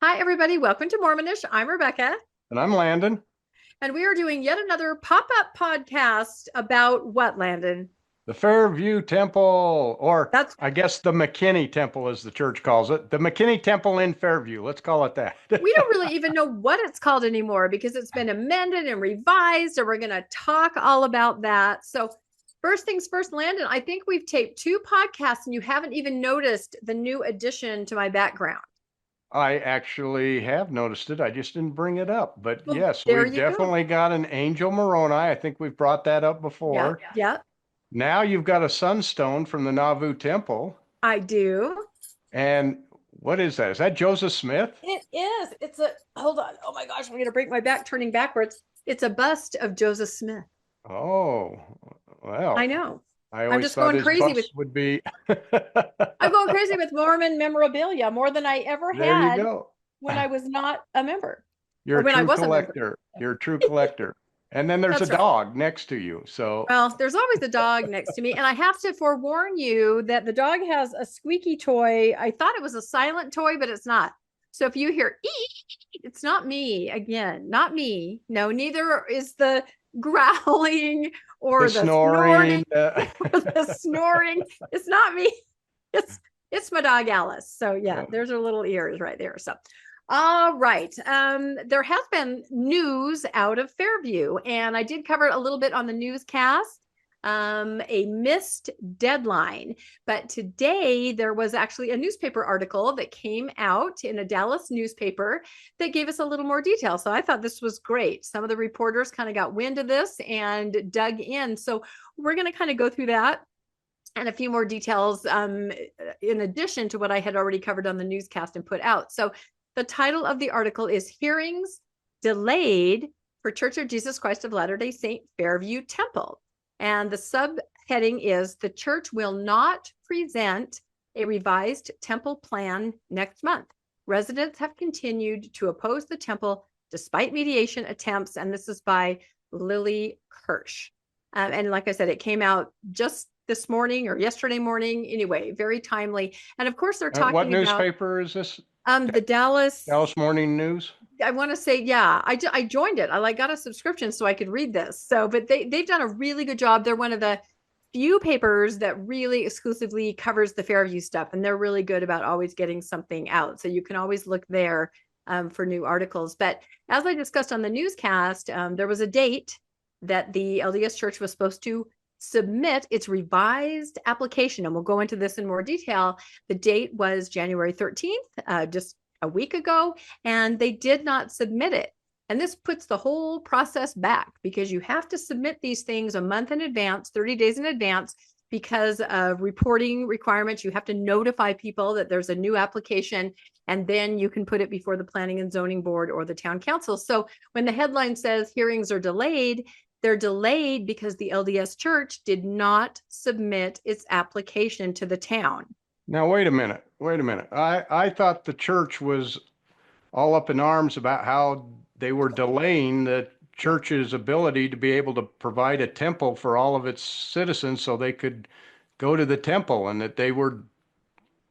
Hi, everybody. Welcome to Mormonish. I'm Rebecca. And I'm Landon. And we are doing yet another pop-up podcast about what, Landon? The Fairview Temple, or That's I guess the McKinney Temple, as the church calls it. The McKinney Temple in Fairview. Let's call it that. we don't really even know what it's called anymore because it's been amended and revised, and we're going to talk all about that. So, first things first, Landon, I think we've taped 2 podcasts and you haven't even noticed the new addition to my background. I actually have noticed it. I just didn't bring it up. But Well, yes, there we've you go. definitely got an Angel Moroni. I think we've brought that up before. Yeah, Now you've got a Sunstone from the Nauvoo Temple. I do. And what is that? Is that Joseph Smith? It is. Hold on. Oh my gosh, I'm going to break my back turning backwards. It's a bust of Joseph Smith. Oh, well. I know. I I'm always just thought going his crazy bust with would be. I'm going crazy with Mormon memorabilia more than I ever There you had go. when I was not a member. You're Or a when I true was a member. collector. You're a true collector. And then there's That's a right. dog next to you. So Well, there's always a dog next to me. And I have to forewarn you that the dog has a squeaky toy. I thought it was a silent toy, but it's not. So if you hear, it's not me. Again, not me. No, neither is the growling or the the snorting snoring. or the snoring. It's not me. It's my dog Alice. So yeah, there's her little ears right there. So all right. There has been news out of Fairview, and I did cover it a little bit on the newscast. A missed deadline. But today there was actually a newspaper article that came out in a Dallas newspaper that gave us a little more detail. So I thought this was great. Some of the reporters kind of got wind of this and dug in. So we're going to kind of go through that and a few more details in addition to what I had already covered on the newscast and put out. So the title of the article is Hearings Delayed for Church of Jesus Christ of Latter-day Saint Fairview Temple. And the subheading is The Church Will Not Present a Revised Temple Plan Next Month. Residents have continued to oppose the temple despite mediation attempts. And this is by Lily Kirsch. And like I said, it came out just this morning or yesterday morning. Anyway, very timely. And of course, they're talking what about newspaper is this? the Dallas Morning News. I want to say, yeah, I joined it. I got a subscription so I could read this. So, but they've done a really good job. They're one of the few papers that really exclusively covers the Fairview stuff, and they're really good about always getting something out. So you can always look there for new articles. But as I discussed on the newscast, there was a date that the LDS Church was supposed to submit its revised application, and we'll go into this in more detail. The date was January 13th, just a week ago, and they did not submit it. And this puts the whole process back because you have to submit these things a month in advance, 30 days in advance, because of reporting requirements. You have to notify people that there's a new application, and then you can put it before the Planning and Zoning Board or the Town Council. So when the headline says hearings are delayed, they're delayed because the LDS Church did not submit its application to the town. Now, wait a minute. I thought the church was all up in arms about how they were delaying the church's ability to be able to provide a temple for all of its citizens so they could go to the temple, and that they were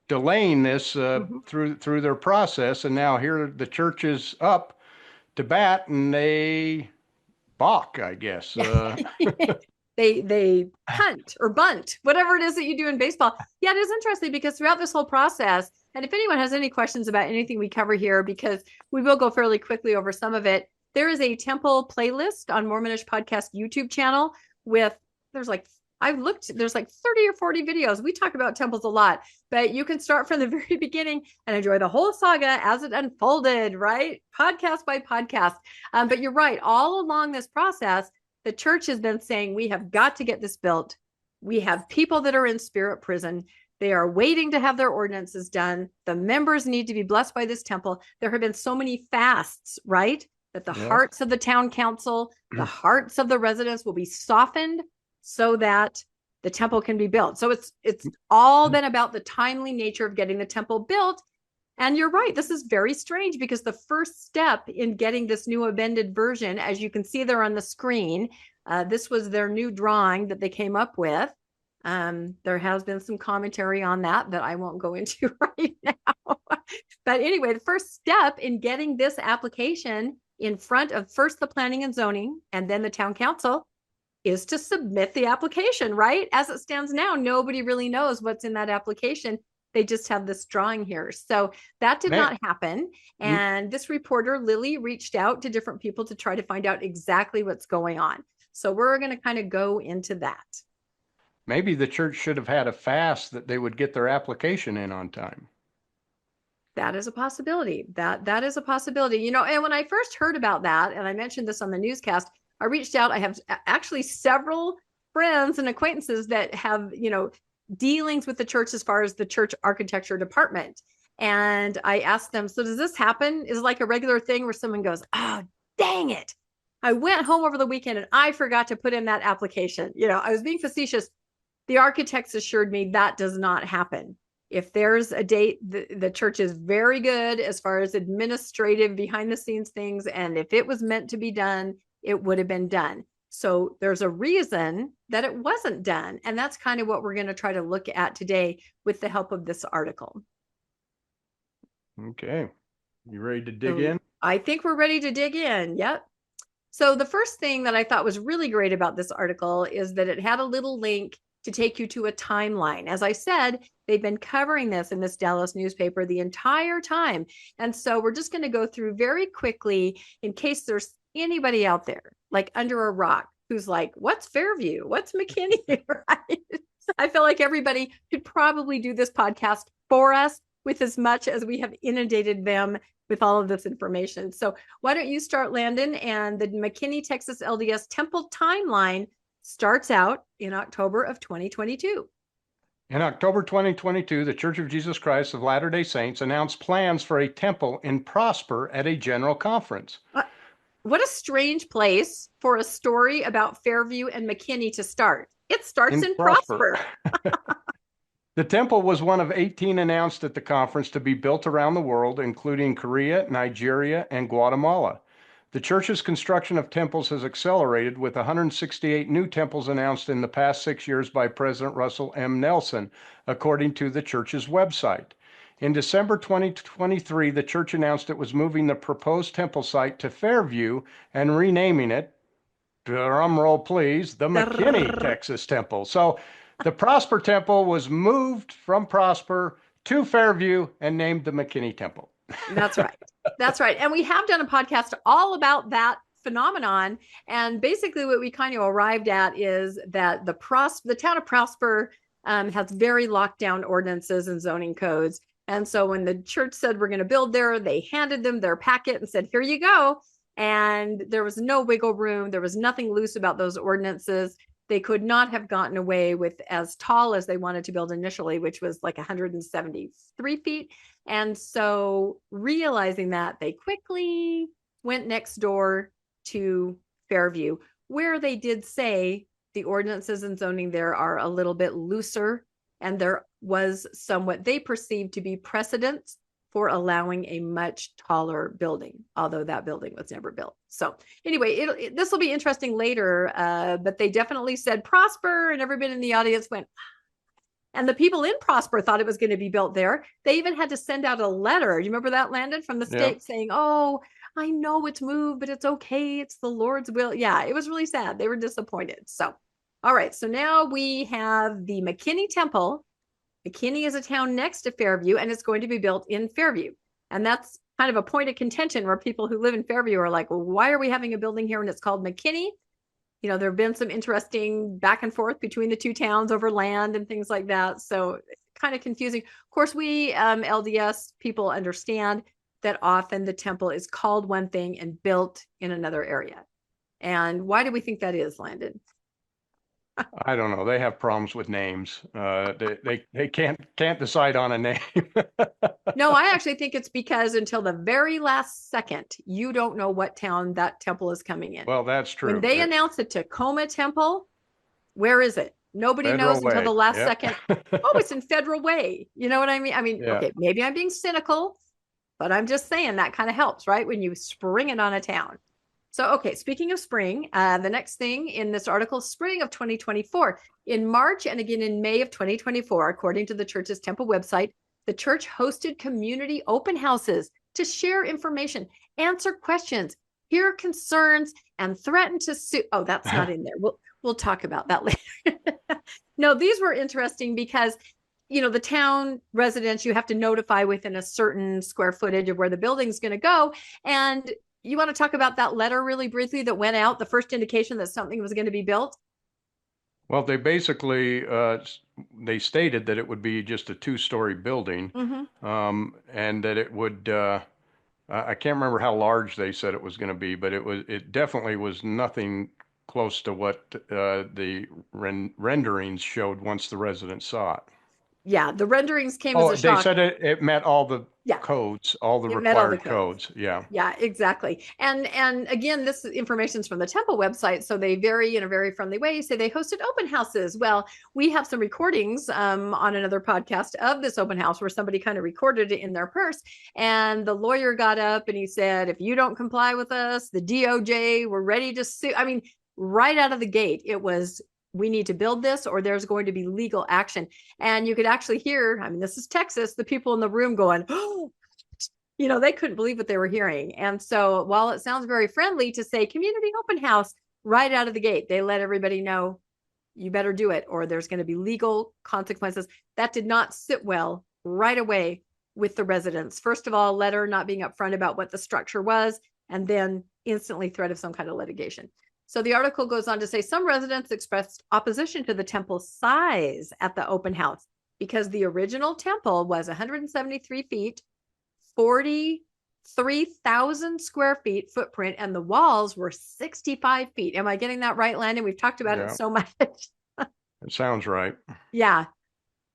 delaying this through their process. And now here the church is up to bat and they balk, I guess. They punt or bunt, whatever it is that you do in baseball. Yeah, it is interesting because throughout this whole process, and if anyone has any questions about anything we cover here, because we will go fairly quickly over some of it, there is a temple playlist on Mormonish Podcast YouTube channel with, there's like 30 or 40 videos. We talk about temples a lot, but you can start from the very beginning and enjoy the whole saga as it unfolded, right? Podcast by podcast. But you're right, all along this process, the church has been saying, we have got to get this built. We have people that are in spirit prison. They are waiting to have their ordinances done. The members need to be blessed by this temple. There have been so many fasts, right? That the hearts of the town council, the hearts of the residents will be softened so that the temple can be built. So it's all been about the timely nature of getting the temple built. And you're right, this is very strange because the first step in getting this new amended version, as you can see there on the screen, this was their new drawing that they came up with. There has been some commentary on that I won't go into right now. But anyway, the first step in getting this application in front of first the planning and zoning and then the town council is to submit the application, right? As it stands now, nobody really knows what's in that application. They just have this drawing here. So that did not happen. And this reporter, Lily, reached out to different people to try to find out exactly what's going on. So we're going to kind of go into that. Maybe the church should have had a fast that they would get their application in on time. That is a possibility. That is a possibility. You know, and when I first heard about that, and I mentioned this on the newscast, I reached out. I have actually several friends and acquaintances that have, you know, dealings with the church as far as the church architecture department. And I asked them, so does this happen? Is it like a regular thing where someone goes, oh, dang it. I went home over the weekend and I forgot to put in that application. You know, I was being facetious. The architects assured me that does not happen. If there's a date, the church is very good as far as administrative behind the scenes things. And if it was meant to be done, it would have been done. So there's a reason that it wasn't done. And that's kind of what we're going to try to look at today with the help of this article. Okay. You ready to dig in? I think we're ready to dig in. Yep. So the first thing that I thought was really great about this article is that it had a little link to take you to a timeline. As I said, they've been covering this in this Dallas newspaper the entire time. And so we're just going to go through very quickly in case there's anybody out there like under a rock who's like, what's Fairview? What's McKinney? Right? I feel like everybody could probably do this podcast for us with as much as we have inundated them with all of this information. So why don't you start, Landon? And the McKinney, Texas LDS temple timeline starts out in October of 2022. In October 2022, the Church of Jesus Christ of Latter-day Saints announced plans for a temple in Prosper at a general conference. What a strange place for a story about Fairview and McKinney to start. It starts in Prosper. The temple was one of 18 announced at the conference to be built around the world, including Korea, Nigeria, and Guatemala. The church's construction of temples has accelerated, with 168 new temples announced in the past 6 years by President Russell M. Nelson, according to the church's website. In December 2023, the church announced it was moving the proposed temple site to Fairview and renaming it, drum roll please, the McKinney, Texas Temple. So the Prosper Temple was moved from Prosper to Fairview and named the McKinney Temple. That's right. That's right. And we have done a podcast all about that phenomenon. And basically what we kind of arrived at is that the town of Prosper has very locked down ordinances and zoning codes. And so when the church said we're going to build there, they handed them their packet and said, here you go. And there was no wiggle room. There was nothing loose about those ordinances. They could not have gotten away with as tall as they wanted to build initially, which was like 173 feet. And so realizing that, they quickly went next door to Fairview, where they did say the ordinances and zoning there are a little bit looser. And there was some what they perceived to be precedent for allowing a much taller building, although that building was never built. So anyway, this will be interesting later, but they definitely said Prosper, and everybody in the audience went, and the people in Prosper thought it was going to be built there. They even had to send out a letter. You remember that, Landon, from the state saying, oh, I know it's moved, but it's okay. It's the Lord's will. Yeah, it was really sad. They were disappointed. So, all right. So now we have the McKinney Temple. McKinney is a town next to Fairview, and it's going to be built in Fairview. And that's kind of a point of contention where people who live in Fairview are like, well, why are we having a building here and it's called McKinney? You know, there have been some interesting back and forth between the two towns over land and things like that. So kind of confusing. Of course, we LDS people understand that often the temple is called one thing and built in another area. And why do we think that is, Landon? I don't know. They have problems with names. They can't decide on a name. No, I actually think it's because until the very last second, you don't know what town that temple is coming in. Well, that's true. When they announce the Tacoma Temple, where is it? Nobody knows until the last second. Oh, it's in Federal Way. You know what I mean? Okay, maybe I'm being cynical, but I'm just saying that kind of helps, right? When you spring it on a town. So, okay, speaking of spring, the next thing in this article, spring of 2024, in March and again in May of 2024, according to the church's temple website, the church hosted community open houses to share information, answer questions, hear concerns, and threaten to sue. Oh, that's not in there. We'll talk about that later. No, these were interesting because the town residents, you have to notify within a certain square footage of where the building's going to go. And you want to talk about that letter really briefly that went out, the first indication that something was going to be built? Well, they basically they stated that it would be just a 2-story building, and that it would. I can't remember how large they said it was going to be, but it definitely was nothing close to what the renderings showed once the residents saw it. Yeah, the renderings came Oh, as a they shock. said it met all the Yeah. codes, all the It met all the required codes. Yeah. Yeah, exactly. And again, this information is from the temple website, so they vary in a very friendly way. Say they hosted open houses. Well, we have some recordings on another podcast of this open house where somebody kind of recorded it in their purse, and the lawyer got up and he said, "If you don't comply with us, the DOJ, we're ready to sue." I mean, right out of the gate, it was, we need to build this or there's going to be legal action. And you could actually hear, I mean, this is Texas, the people in the room going, "Oh," they couldn't believe what they were hearing. And so while it sounds very friendly to say community open house right out of the gate, they let everybody know, you better do it or there's going to be legal consequences. That did not sit well right away with the residents. First of all, letter not being upfront about what the structure was, and then instantly threat of some kind of litigation. So the article goes on to say some residents expressed opposition to the temple size at the open house because the original temple was 173 feet, 43,000 square feet footprint, and the walls were 65 feet. Am I getting that right, Landon? We've talked about it so much. It sounds right. Yeah,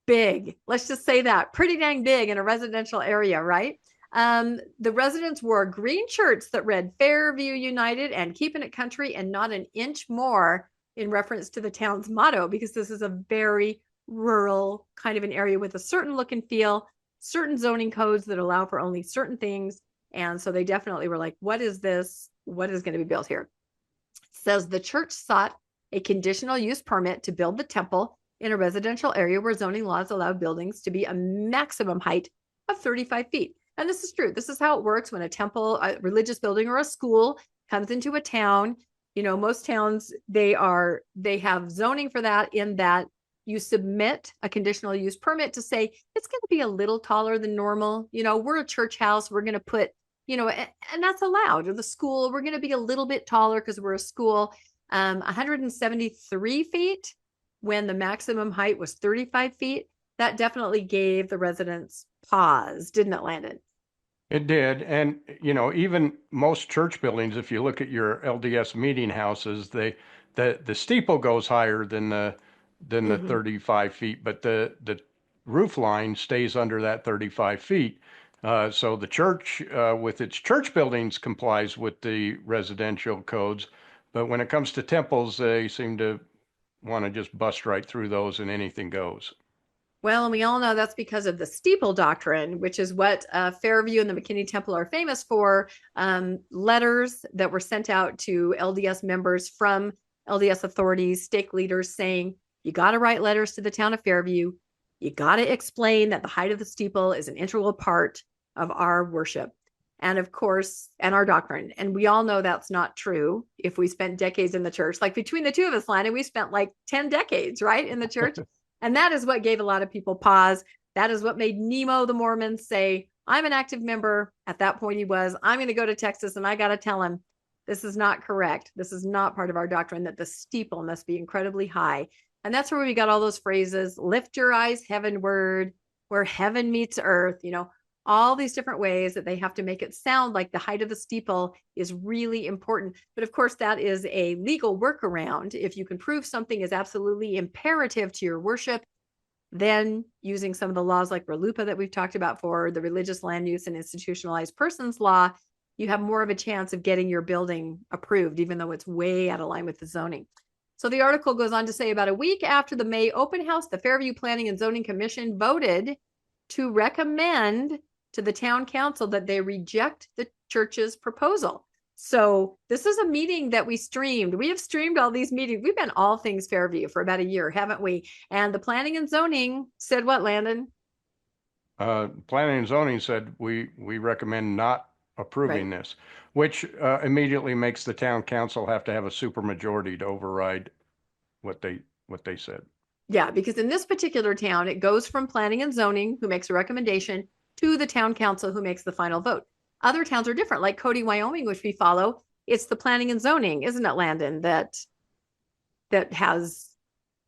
big. Let's just say that. Pretty dang big in a residential area, right? The residents wore green shirts that read Fairview United and Keeping It Country and not an inch more, in reference to the town's motto, because this is a very rural kind of an area with a certain look and feel, certain zoning codes that allow for only certain things. And so they definitely were like, what is this? What is going to be built here? It says the church sought a conditional use permit to build the temple in a residential area where zoning laws allow buildings to be a maximum height of 35 feet. And this is true. This is how it works when a temple, a religious building, or a school comes into a town. Most towns, they have zoning for that, in that you submit a conditional use permit to say it's going to be a little taller than normal. We're a church house. We're going to put, and that's allowed. Or the school, we're going to be a little bit taller because we're a school. 173 feet when the maximum height was 35 feet. That definitely gave the residents pause, didn't it, Landon? It did. And, even most church buildings, if you look at your LDS meeting houses, the steeple goes higher than the 35 feet, but the roof line stays under that 35 feet. So the church, with its church buildings, complies with the residential codes. But when it comes to temples, they seem to want to just bust right through those and anything goes. Well, and we all know that's because of the Steeple doctrine, which is what Fairview and the McKinney Temple are famous for. Letters that were sent out to LDS members from LDS authorities, stake leaders, saying, you got to write letters to the town of Fairview. You got to explain that the height of the steeple is an integral part of our worship. And of course, and our doctrine. And we all know that's not true if we spent decades in the church. Like between the two of us, Landon, we spent like 10 decades, right, in the church. And that is what gave a lot of people pause. That is what made Nemo the Mormon say, I'm an active member. At that point he was, I'm going to go to Texas and I got to tell him, this is not correct. This is not part of our doctrine, that the steeple must be incredibly high. And that's where we got all those phrases, lift your eyes heavenward, where heaven meets earth, all these different ways that they have to make it sound like the height of the steeple is really important. But of course, that is a legal workaround. If you can prove something is absolutely imperative to your worship, then using some of the laws like Rupa that we've talked about for the religious land use and institutionalized persons law, you have more of a chance of getting your building approved, even though it's way out of line with the zoning. So the article goes on to say, about a week after the May open house, the Fairview Planning and Zoning Commission voted to recommend to the town council that they reject the church's proposal. So this is a meeting that we streamed. We have streamed all these meetings. We've been all things Fairview for about a year, haven't we? And the planning and zoning said what, Landon? Planning and zoning said we recommend not approving this, which immediately makes the town council have to have a supermajority to override what they said. Yeah, because in this particular town, it goes from planning and zoning, who makes a recommendation, to the town council, who makes the final vote. Other towns are different, like Cody, Wyoming, which we follow. It's the planning and zoning, isn't it, Landon, that has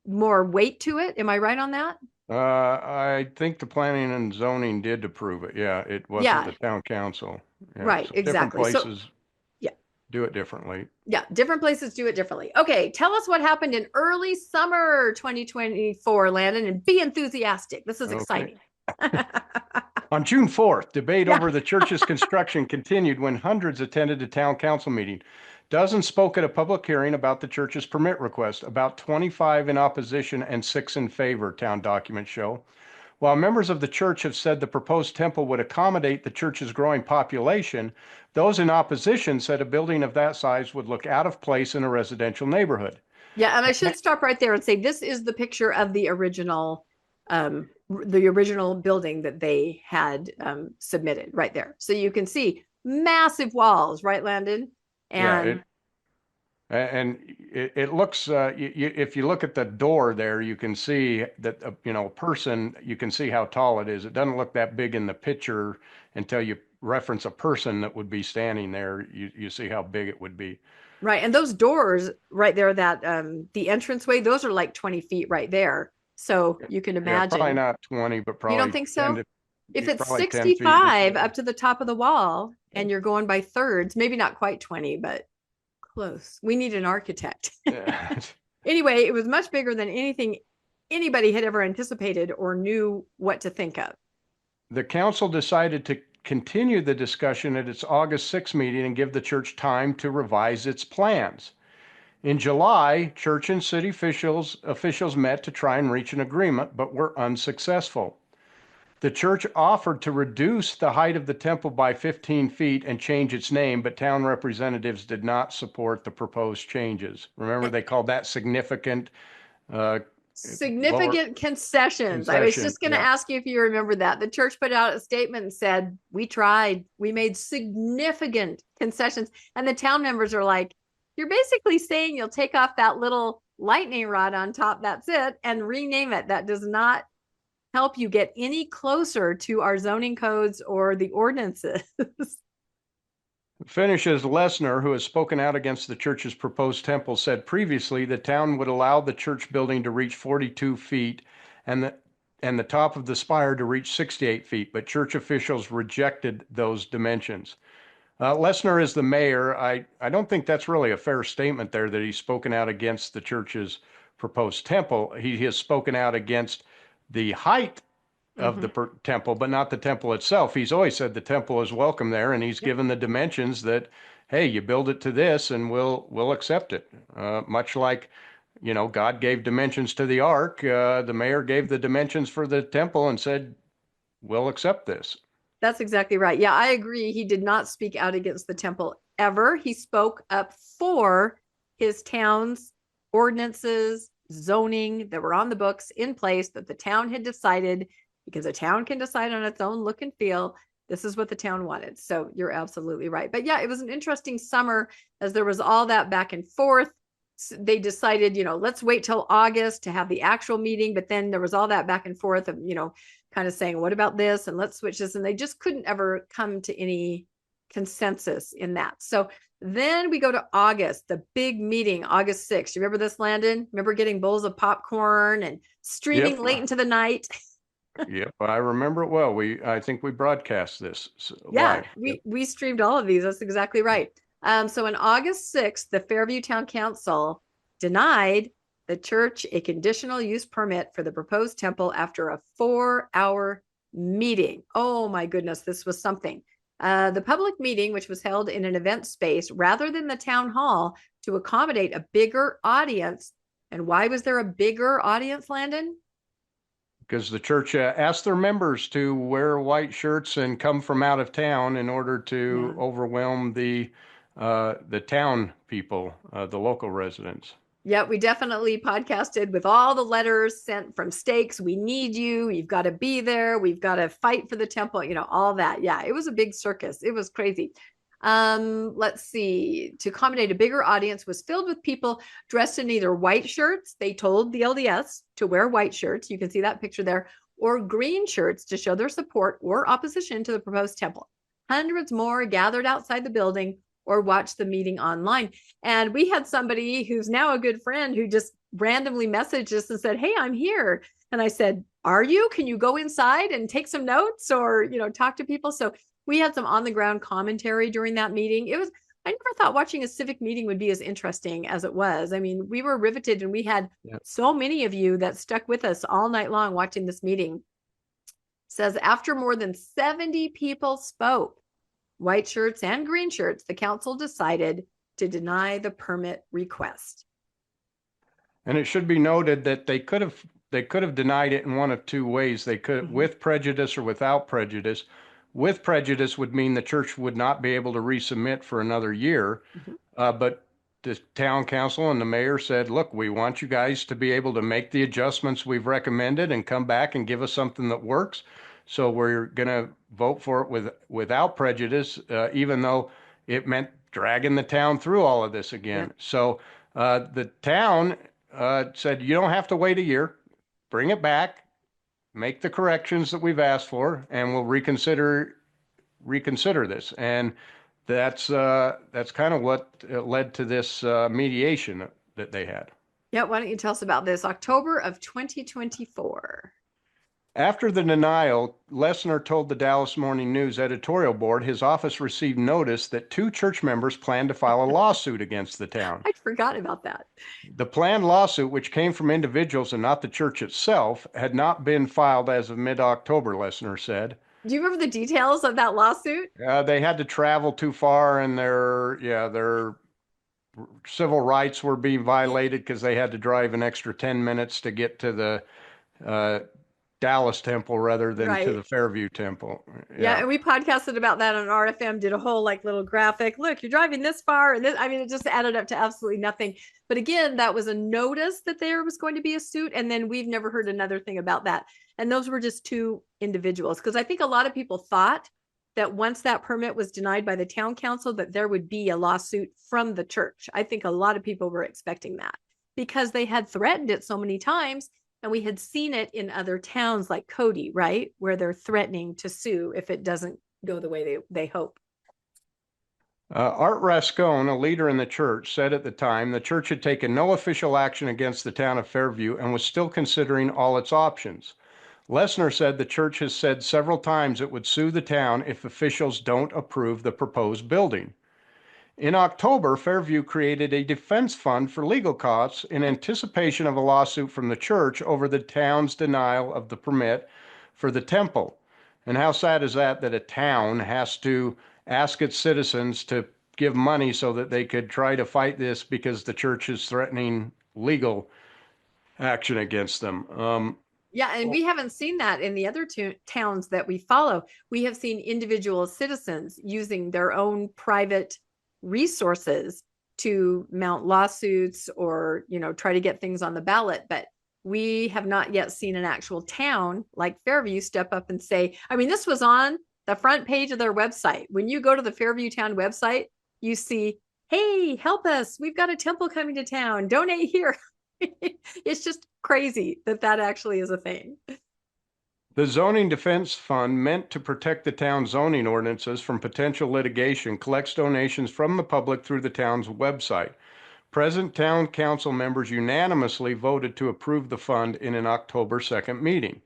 more weight to it? Am I right on that? I think the planning and zoning did approve it. Yeah, it wasn't the town council. Yeah, right, so exactly. Different places yeah, do it differently. Yeah, different places do it differently. Okay, tell us what happened in early summer 2024, Landon, and be enthusiastic. This is exciting. On June 4th, debate over the church's construction continued when hundreds attended a town council meeting. Dozens spoke at a public hearing about the church's permit request, about 25 in opposition and 6 in favor, town documents show. While members of the church have said the proposed temple would accommodate the church's growing population, those in opposition said a building of that size would look out of place in a residential neighborhood. Yeah, and I should stop right there and say this is the picture of the original building that they had submitted right there. So you can see massive walls, right, Landon? And it looks, if you look at the door there, you can see that, a person, you can see how tall it is. It doesn't look that big in the picture until you reference a person that would be standing there. You see how big it would be. Right. And those doors right there, that the entranceway, those are like 20 feet right there. So you can imagine. Probably not 20, but probably. You don't think so? If it's probably 65 up to the top of the wall and you're going by thirds, maybe not quite 20, but close. We need an architect. Anyway, it was much bigger than anything anybody had ever anticipated or knew what to think of. The council decided to continue the discussion at its August 6th meeting and give the church time to revise its plans. In July, church and city officials met to try and reach an agreement, but were unsuccessful. The church offered to reduce the height of the temple by 15 feet and change its name, but town representatives did not support the proposed changes. Remember, they called that significant concessions. I was just going to ask you if you remember that. The church put out a statement and said, we tried, we made significant concessions. And the town members are like, you're basically saying you'll take off that little lightning rod on top, that's it, and rename it. That does not help you get any closer to our zoning codes or the ordinances. Finishes Lesnar, who has spoken out against the church's proposed temple, said previously the town would allow the church building to reach 42 feet and the top of the spire to reach 68 feet, but church officials rejected those dimensions. Lesnar is the mayor. I don't think that's really a fair statement there that he's spoken out against the church's proposed temple. He has spoken out against the height of the temple, but not the temple itself. He's always said the temple is welcome there, and he's given the dimensions that, hey, you build it to this and we'll accept it. Much like, God gave dimensions to the ark. The mayor gave the dimensions for the temple and said, we'll accept this. That's exactly right. Yeah, I agree. He did not speak out against the temple ever. He spoke up for his town's ordinances, zoning that were on the books in place that the town had decided, because a town can decide on its own look and feel. This is what the town wanted. So you're absolutely right. But yeah, it was an interesting summer as there was all that back and forth. They decided, let's wait till August to have the actual meeting. But then there was all that back and forth of, kind of saying, what about this? And let's switch this. And they just couldn't ever come to any consensus in that. So then we go to August, the big meeting, August 6th. You remember this, Landon? Remember getting bowls of popcorn and streaming late into the night? Yep, I remember it well. I think we broadcast this. Yeah, we streamed all of these. That's exactly right. So on August 6th, the Fairview Town Council denied the church a conditional use permit for the proposed temple after a 4-hour meeting. Oh my goodness, this was something. The public meeting, which was held in an event space rather than the town hall to accommodate a bigger audience. And why was there a bigger audience, Landon? Because the church asked their members to wear white shirts and come from out of town in order to overwhelm the the town people, the local residents. Yeah, we definitely podcasted with all the letters sent from stakes. We need you. You've got to be there. We've got to fight for the temple, all that. Yeah, it was a big circus. It was crazy. Let's see. To accommodate a bigger audience was filled with people dressed in either white shirts. They told the LDS to wear white shirts. You can see that picture there, or green shirts to show their support or opposition to the proposed temple. Hundreds more gathered outside the building or watched the meeting online. And we had somebody who's now a good friend who just randomly messaged us and said, "Hey, I'm here." And I said, "Are you? Can you go inside and take some notes or, talk to people?" So we had some on the ground commentary during that meeting. I never thought watching a civic meeting would be as interesting as it was. I mean, we were riveted, and we had so many of you that stuck with us all night long watching this meeting. It says after more than 70 people spoke, white shirts and green shirts, the council decided to deny the permit request. And it should be noted that they could have denied it in one of two ways. They could, with prejudice or without prejudice. With prejudice would mean the church would not be able to resubmit for another year. But the town council and the mayor said, "Look, we want you guys to be able to make the adjustments we've recommended and come back and give us something that works. So we're going to vote for it without prejudice, even though it meant dragging the town through all of this again." Yeah. So the town said, "You don't have to wait a year. Bring it back, make the corrections that we've asked for, and we'll reconsider this." And that's kind of what led to this mediation that they had. Yeah, why don't you tell us about this? October of 2024. After the denial, Lessner told the Dallas Morning News editorial board his office received notice that 2 church members planned to file a lawsuit against the town. I forgot about that. The planned lawsuit, which came from individuals and not the church itself, had not been filed as of mid-October, Lessner said. Do you remember the details of that lawsuit? They had to travel too far, and their civil rights were being violated because they had to drive an extra 10 minutes to get to the Dallas temple rather than to the Fairview temple. Yeah, and we podcasted about that on RFM, did a whole little graphic. Look, you're driving this far, and it just added up to absolutely nothing. But again, that was a notice that there was going to be a suit, and then we've never heard another thing about that. And those were just 2 individuals, because I think a lot of people thought that once that permit was denied by the town council, that there would be a lawsuit from the church. I think a lot of people were expecting that because they had threatened it so many times. And we had seen it in other towns like Cody, right? Where they're threatening to sue if it doesn't go the way they hope. Art Rascone, a leader in the church, said at the time the church had taken no official action against the town of Fairview and was still considering all its options. Lessner said the church has said several times it would sue the town if officials don't approve the proposed building. In October, Fairview created a defense fund for legal costs in anticipation of a lawsuit from the church over the town's denial of the permit for the temple. And how sad is that a town has to ask its citizens to give money so that they could try to fight this because the church is threatening legal action against them. Yeah, and we haven't seen that in the other towns that we follow. We have seen individual citizens using their own private resources to mount lawsuits or try to get things on the ballot, but we have not yet seen an actual town like Fairview step up and say, this was on the front page of their website. When you go to the Fairview town website, you see, "Hey, help us, we've got a temple coming to town, donate here." It's just crazy that actually is a thing. The Zoning Defense Fund, meant to protect the town's zoning ordinances from potential litigation, collects donations from the public through the town's website. Present town council members unanimously voted to approve the fund in an October 2nd meeting.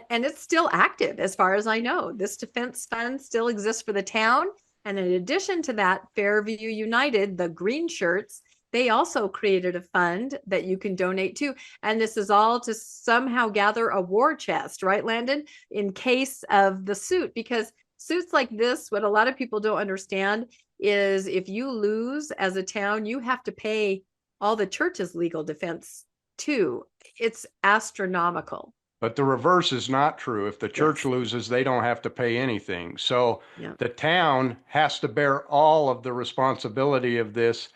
And it's still active, as far as I know. This defense fund still exists for the town. And in addition to that, Fairview United, the green shirts, they also created a fund that you can donate to. And this is all to somehow gather a war chest, right, Landon, in case of the suit. Because suits like this, what a lot of people don't understand is if you lose as a town, you have to pay all the church's legal defense too. It's astronomical. But the reverse is not true. If the church Yes. loses, they don't have to pay anything. So Yeah. the town has to bear all of the responsibility of this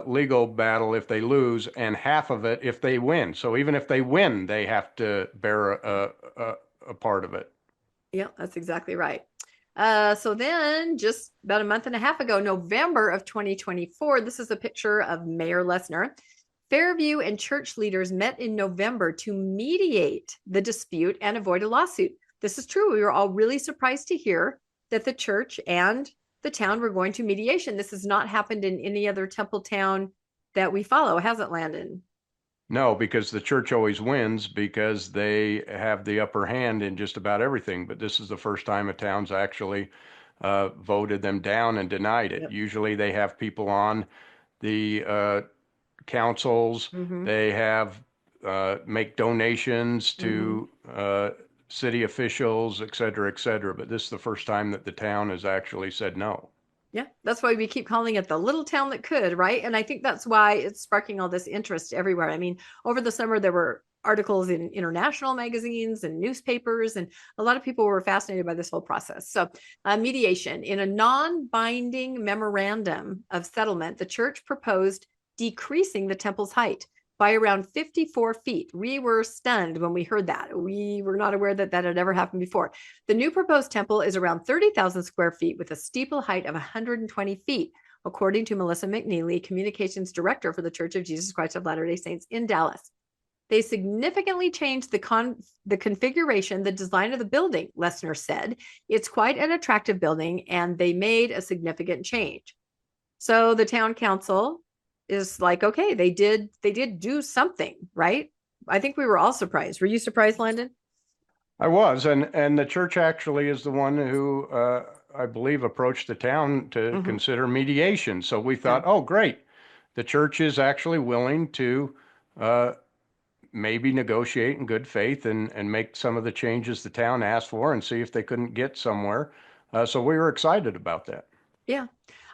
legal battle if they lose, and half of it if they win. So even if they win, they have to bear a part of it. Yeah, that's exactly right. So then just about a month and a half ago, November of 2024, this is a picture of Mayor Lesnar. Fairview and church leaders met in November to mediate the dispute and avoid a lawsuit. This is true. We were all really surprised to hear that the church and the town were going to mediation. This has not happened in any other temple town that we follow, has it, Landon? No, because the church always wins because they have the upper hand in just about everything. But this is the first time a town's actually voted them down and denied it. Yep. Usually they have people on the councils. Mm-hmm. They have make donations to city officials, et cetera, et cetera. But this is the first time that the town has actually said no. Yeah, that's why we keep calling it the little town that could, right? And I think that's why it's sparking all this interest everywhere. I mean, over the summer, there were articles in international magazines and newspapers, and a lot of people were fascinated by this whole process. So, mediation. In a non binding memorandum of settlement, the church proposed decreasing the temple's height by around 54 feet. We were stunned when we heard that. We were not aware that that had ever happened before. The new proposed temple is around 30,000 square feet with a steeple height of 120 feet, according to Melissa McNeely, communications director for the Church of Jesus Christ of Latter-day Saints in Dallas. They significantly changed the configuration, the design of the building, Lesnar said. It's quite an attractive building, and they made a significant change. So the town council is like, okay, they did do something, right? I think we were all surprised. Were you surprised, Landon? I was, and the church actually is the one who I believe approached the town to consider mediation. So we thought, oh, great, the church is actually willing to maybe negotiate in good faith and make some of the changes the town asked for and see if they couldn't get somewhere. So we were excited about that. Yeah.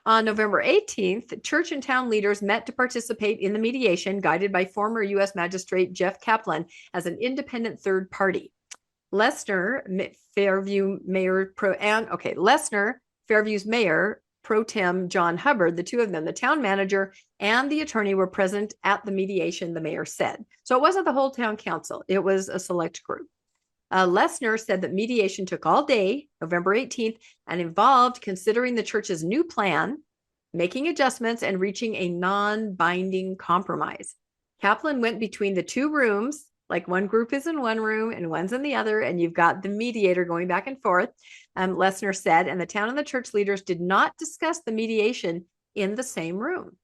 On November 18th, church and town leaders met to participate in the mediation guided by former U.S. Magistrate Jeff Kaplan as an independent third party. Lesnar, Fairview's mayor pro tem John Hubbard, the two of them, the town manager and the attorney, were present at the mediation, the mayor said. So it wasn't the whole town council, it was a select group. Lesnar said that mediation took all day, November 18th, and involved considering the church's new plan, making adjustments, and reaching a non-binding compromise. Kaplan went between the two rooms, like one group is in one room and one's in the other, and you've got the mediator going back and forth, Lesnar said, and the town and the church leaders did not discuss the mediation in the same room.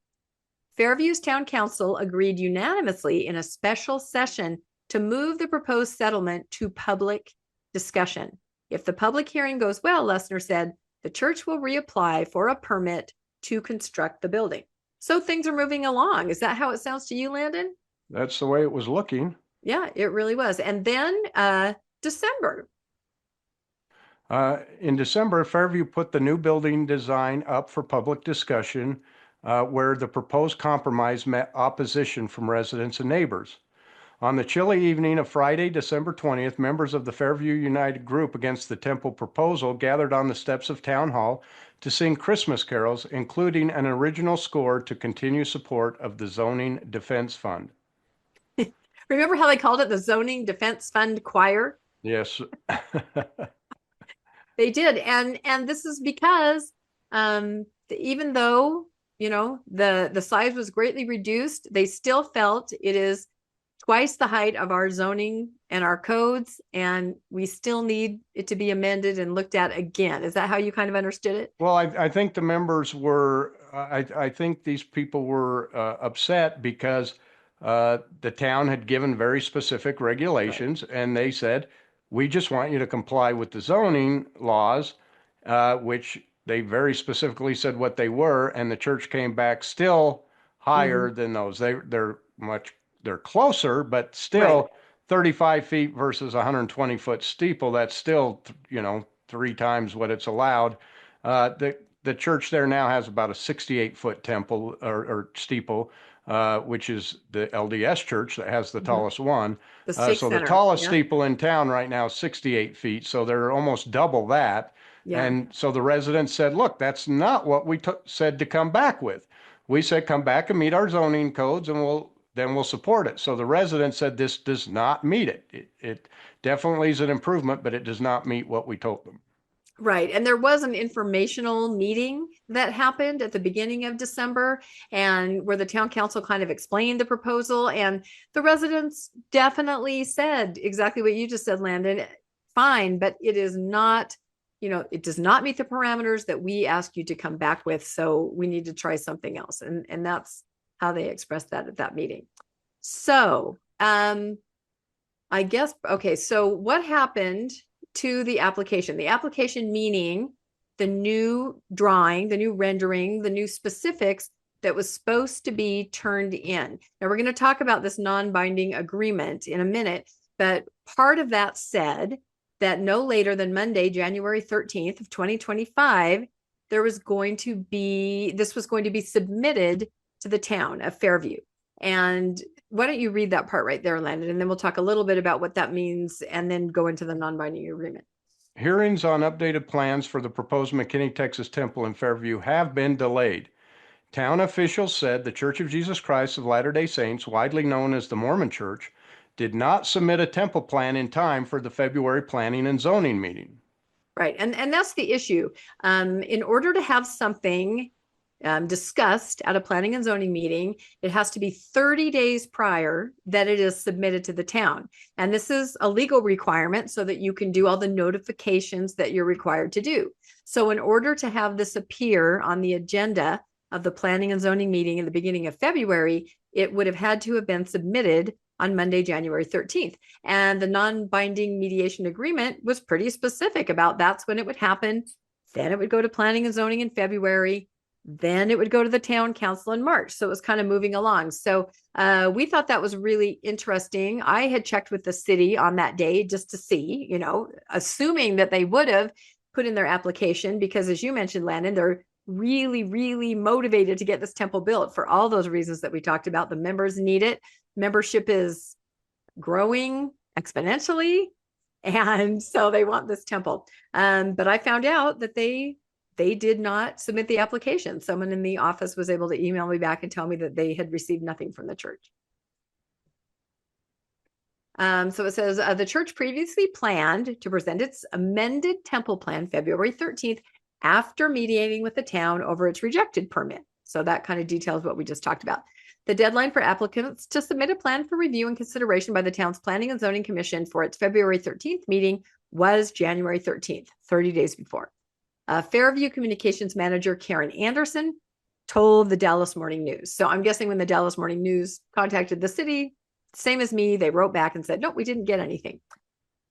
Fairview's town council agreed unanimously in a special session to move the proposed settlement to public discussion. If the public hearing goes well, Lesnar said, the church will reapply for a permit to construct the building. So things are moving along. Is that how it sounds to you, Landon? That's the way it was looking. Yeah, it really was. And then December. In December, Fairview put the new building design up for public discussion, where the proposed compromise met opposition from residents and neighbors. On the chilly evening of Friday, December 20th, members of the Fairview United Group Against the Temple Proposal gathered on the steps of Town Hall to sing Christmas carols, including an original score to continue support of the Zoning Defense Fund. Remember how they called it the Zoning Defense Fund Choir? Yes. They did. And this is because even though, the size was greatly reduced, they still felt it is twice the height of our zoning and our codes, and we still need it to be amended and looked at again. Is that how you kind of understood it? Well, I think the members were, I think these people were upset because the town had given very specific regulations, and they said, we just want you to comply with the zoning laws, which they very specifically said what they were, and the church came back still higher than those. They're closer, but still 35 feet versus 120-foot steeple. That's still, 3 times what it's allowed. The the church there now has about a 68-foot temple or steeple, which is the LDS church that has the tallest one. The Stake So the Center. tallest Yeah. steeple in town right now is 68 feet. So they're almost double that. Yeah. And so the residents said, look, that's not what we said to come back with. We said, come back and meet our zoning codes and we'll support it. So the residents said this does not meet it. It definitely is an improvement, but it does not meet what we told them. Right. And there was an informational meeting that happened at the beginning of December, and where the town council kind of explained the proposal, and the residents definitely said exactly what you just said, Landon. Fine, but it is not, it does not meet the parameters that we asked you to come back with. So we need to try something else. And that's how they expressed that at that meeting. So, I guess, okay. So what happened to the application? The application meaning the new drawing, the new rendering, the new specifics that was supposed to be turned in. Now we're going to talk about this non-binding agreement in a minute, but part of that said that no later than Monday, January 13th of 2025, this was going to be submitted to the town of Fairview. And why don't you read that part right there, Landon, and then we'll talk a little bit about what that means and then go into the non-binding agreement. Hearings on updated plans for the proposed McKinney, Texas temple in Fairview have been delayed. Town officials said the Church of Jesus Christ of Latter-day Saints, widely known as the Mormon Church, did not submit a temple plan in time for the February planning and zoning meeting. Right. And that's the issue. In order to have something discussed at a planning and zoning meeting, it has to be 30 days prior that it is submitted to the town. And this is a legal requirement so that you can do all the notifications that you're required to do. So in order to have this appear on the agenda of the planning and zoning meeting in the beginning of February, it would have had to have been submitted on Monday, January 13th. And the non-binding mediation agreement was pretty specific about that's when it would happen. Then it would go to planning and zoning in February. Then it would go to the town council in March. So it was kind of moving along. So we thought that was really interesting. I had checked with the city on that day just to see, assuming that they would have put in their application, because as you mentioned, Landon, they're really, really motivated to get this temple built for all those reasons that we talked about. The members need it. Membership is growing exponentially. And so they want this temple. But I found out that they did not submit the application. Someone in the office was able to email me back and tell me that they had received nothing from the church. So it says the church previously planned to present its amended temple plan February 13th after mediating with the town over its rejected permit. So that kind of details what we just talked about. The deadline for applicants to submit a plan for review and consideration by the town's Planning and Zoning Commission for its February 13th meeting was January 13th, 30 days before. Fairview Communications Manager Karen Anderson told the Dallas Morning News. So I'm guessing when the Dallas Morning News contacted the city, same as me, they wrote back and said, no, we didn't get anything.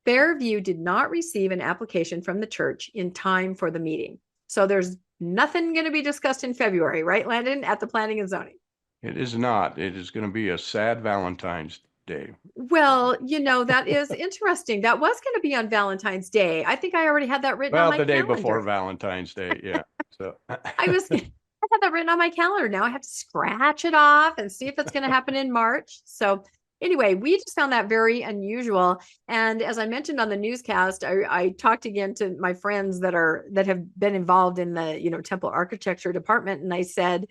Fairview did not receive an application from the church in time for the meeting. So there's nothing going to be discussed in February, right, Landon, at the Planning and Zoning? It is not. It is going to be a sad Valentine's Day. Well, that is interesting. That was going to be on Valentine's Day. I think I already had that written on my calendar. Well, the day before Valentine's Day, yeah. So I had that written on my calendar. Now I have to scratch it off and see if it's going to happen in March. So anyway, we just found that very unusual. And as I mentioned on the newscast, I talked again to my friends that have been involved in the, temple architecture department. And I said,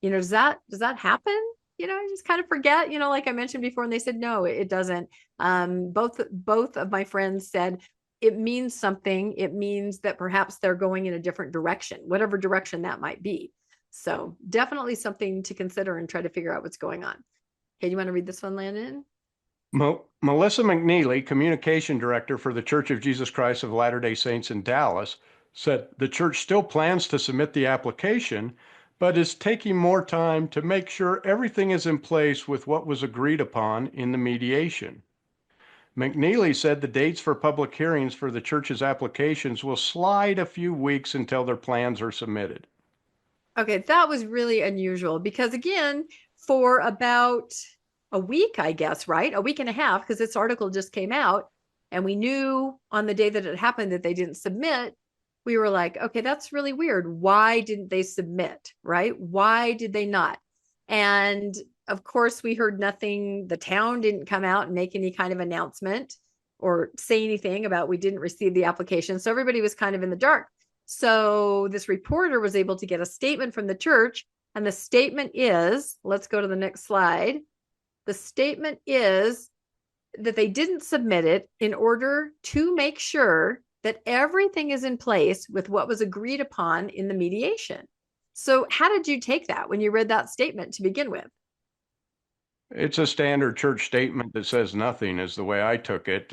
does that happen? I just kind of forget, like I mentioned before, and they said, no, it doesn't. Both of my friends said it means something. It means that perhaps they're going in a different direction, whatever direction that might be. So definitely something to consider and try to figure out what's going on. Okay, you want to read this one, Landon? Melissa McNeely, Communication Director for the Church of Jesus Christ of Latter-day Saints in Dallas, said the church still plans to submit the application, but is taking more time to make sure everything is in place with what was agreed upon in the mediation. McNeely said the dates for public hearings for the church's applications will slide a few weeks until their plans are submitted. Okay, that was really unusual because, again, for about a week, I guess, right? A week and a half, because this article just came out and we knew on the day that it happened that they didn't submit. we were like, okay, that's really weird. Why didn't they submit? Right? Why did they not? And of course, we heard nothing. The town didn't come out and make any kind of announcement or say anything about we didn't receive the application. So everybody was kind of in the dark. So this reporter was able to get a statement from the church. And the statement is, let's go to the next slide. The statement is that they didn't submit it in order to make sure that everything is in place with what was agreed upon in the mediation. So how did you take that when you read that statement to begin with? It's a standard church statement that says nothing is the way I took it.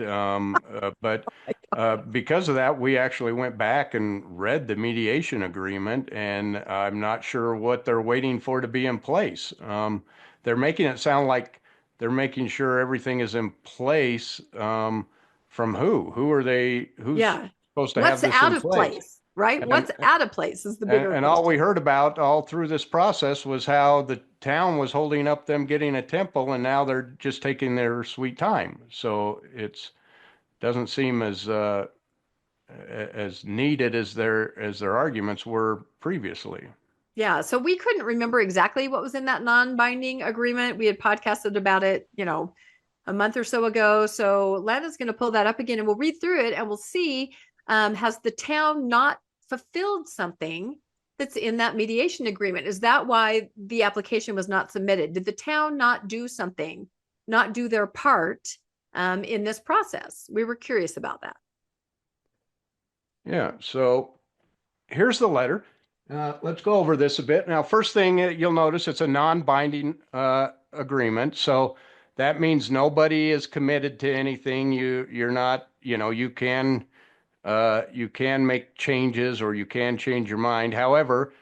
But because of that, we actually went back and read the mediation agreement, and I'm not sure what they're waiting for to be in place. They're making it sound like they're making sure everything is in place. From who? Who are they? Who's supposed to have What's this out in of place? right? What's out of place is the bigger And question. all we heard about all through this process was how the town was holding up them getting a temple, and now they're just taking their sweet time. So it's doesn't seem as needed as their arguments were previously. Yeah, so we couldn't remember exactly what was in that non-binding agreement. We had podcasted about it, a month or so ago. So Landon's going to pull that up again, and we'll read through it, and we'll see, has the town not fulfilled something that's in that mediation agreement? Is that why the application was not submitted? Did the town not do something, not do their part in this process? We were curious about that. Yeah, so here's the letter. Let's go over this a bit. Now, first thing you'll notice, it's a non-binding agreement. So that means nobody is committed to anything. You're not, you can make changes or you can change your mind. However,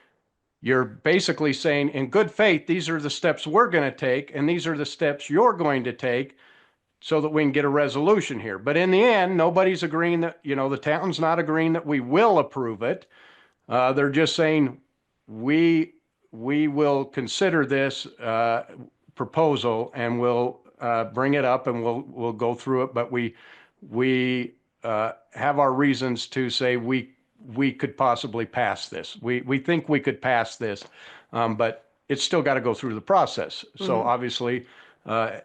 you're basically saying in good faith, these are the steps we're going to take, and these are the steps you're going to take so that we can get a resolution here. But in the end, nobody's agreeing that, the town's not agreeing that we will approve it. They're just saying we will consider this proposal and we'll bring it up and we'll go through it. But we have our reasons to say we could possibly pass this. We think we could pass this, but it's still got to go through the process. So obviously,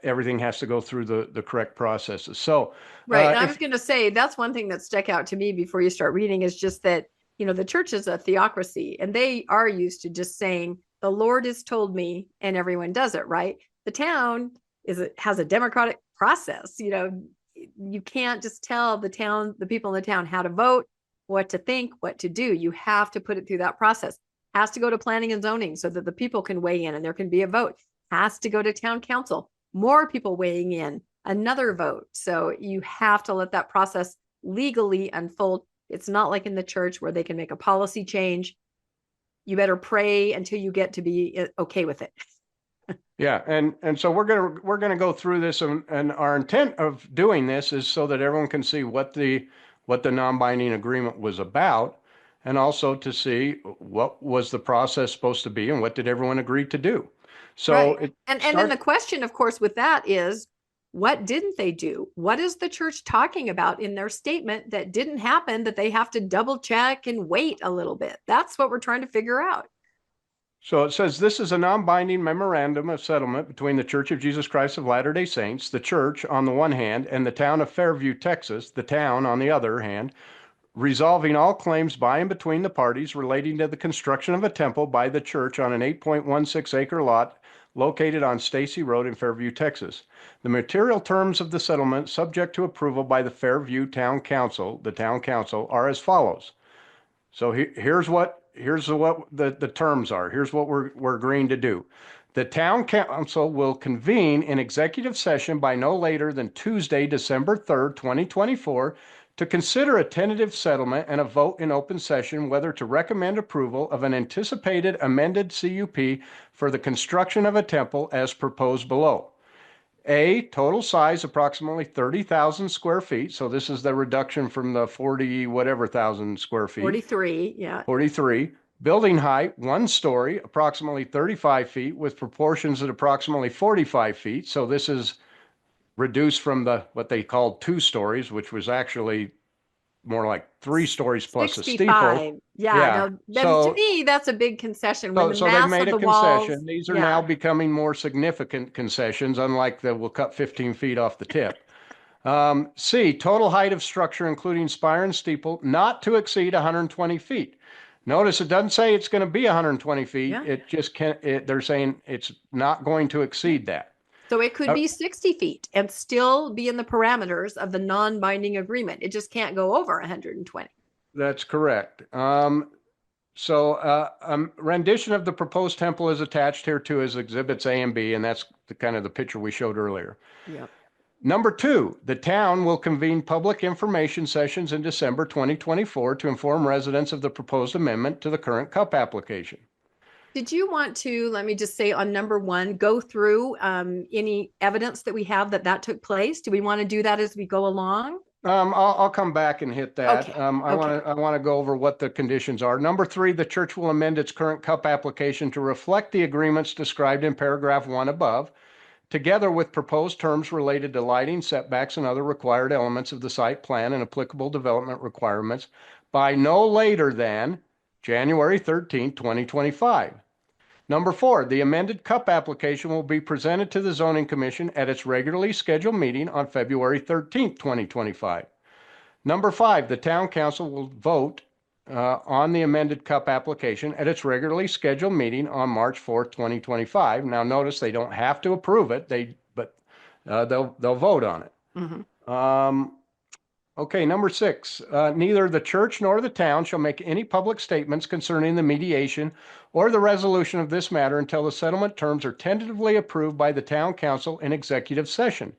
everything has to go through the correct processes. So right, and I was going to say that's one thing that stuck out to me before you start reading is just that the church is a theocracy, and they are used to just saying the Lord has told me, and everyone does it. Right? The town has a democratic process. You can't just tell the people in the town how to vote, what to think, what to do. You have to put it through that process. Has to go to planning and zoning so that the people can weigh in and there can be a vote. Has to go to town council, more people weighing in, another vote. So you have to let that process legally unfold. It's not like in the church where they can make a policy change. You better pray until you get to be okay with it. Yeah, and so we're gonna go through this, and our intent of doing this is so that everyone can see what the non-binding agreement was about, and also to see what was the process supposed to be and what did everyone agree to do. So right. And then the question, of course, with that is, what didn't they do? What is the church talking about in their statement that didn't happen that they have to double check and wait a little bit? That's what we're trying to figure out. So it says this is a non-binding memorandum of settlement between the Church of Jesus Christ of Latter-day Saints, the church on the one hand, and the town of Fairview, Texas, the town on the other hand, resolving all claims by and between the parties relating to the construction of a temple by the church on an 8.16-acre lot located on Stacy Road in Fairview, Texas. The material terms of the settlement, subject to approval by the Fairview Town Council, are as follows. So here's what the terms are. Here's what we're agreeing to do. The town council will convene an executive session by no later than Tuesday, December 3rd, 2024, to consider a tentative settlement and a vote in open session whether to recommend approval of an anticipated amended CUP for the construction of a temple as proposed below. A, total size approximately 30,000 square feet. So this is the reduction from the 40 whatever thousand square feet. 43, yeah. 43. Building height, 1 story, approximately 35 feet with proportions at approximately 45 feet. So this is reduced from what they called 2 stories, which was actually more like 3 stories plus a steeple. 65. Yeah. Yeah. No, to So me, that's a big concession when so the so they've mass made of a the walls. concession. These are now Yeah. becoming more significant concessions, unlike the we'll cut 15 feet off the tip. C, total height of structure, including spire and steeple, not to exceed 120 feet. Notice it doesn't say it's going to be 120 feet. Yeah. It just can't, they're saying it's not going to exceed that. So it could be 60 feet and still be in the parameters of the non-binding agreement. It just can't go over 120. That's correct. Rendition of the proposed temple is attached here too as exhibits A and B, and that's the kind of the picture we showed earlier. Yep. Number 2, the town will convene public information sessions in December 2024 to inform residents of the proposed amendment to the current CUP application. Did you want to, let me just say on number 1, go through any evidence that we have that took place? Do we want to do that as we go along? I'll come back and hit that. Okay. I want to go over what the conditions are. Number 3, the church will amend its current CUP application to reflect the agreements described in paragraph 1 above, together with proposed terms related to lighting, setbacks, and other required elements of the site plan and applicable development requirements by no later than January 13, 2025. Number 4, the amended CUP application will be presented to the Zoning Commission at its regularly scheduled meeting on February 13, 2025. Number 5, the Town Council will vote on the amended CUP application at its regularly scheduled meeting on March 4th, 2025. Now, notice they don't have to approve it, but they'll vote on it. Mm-hmm. Okay, number 6, neither the church nor the town shall make any public statements concerning the mediation or the resolution of this matter until the settlement terms are tentatively approved by the Town Council in executive session.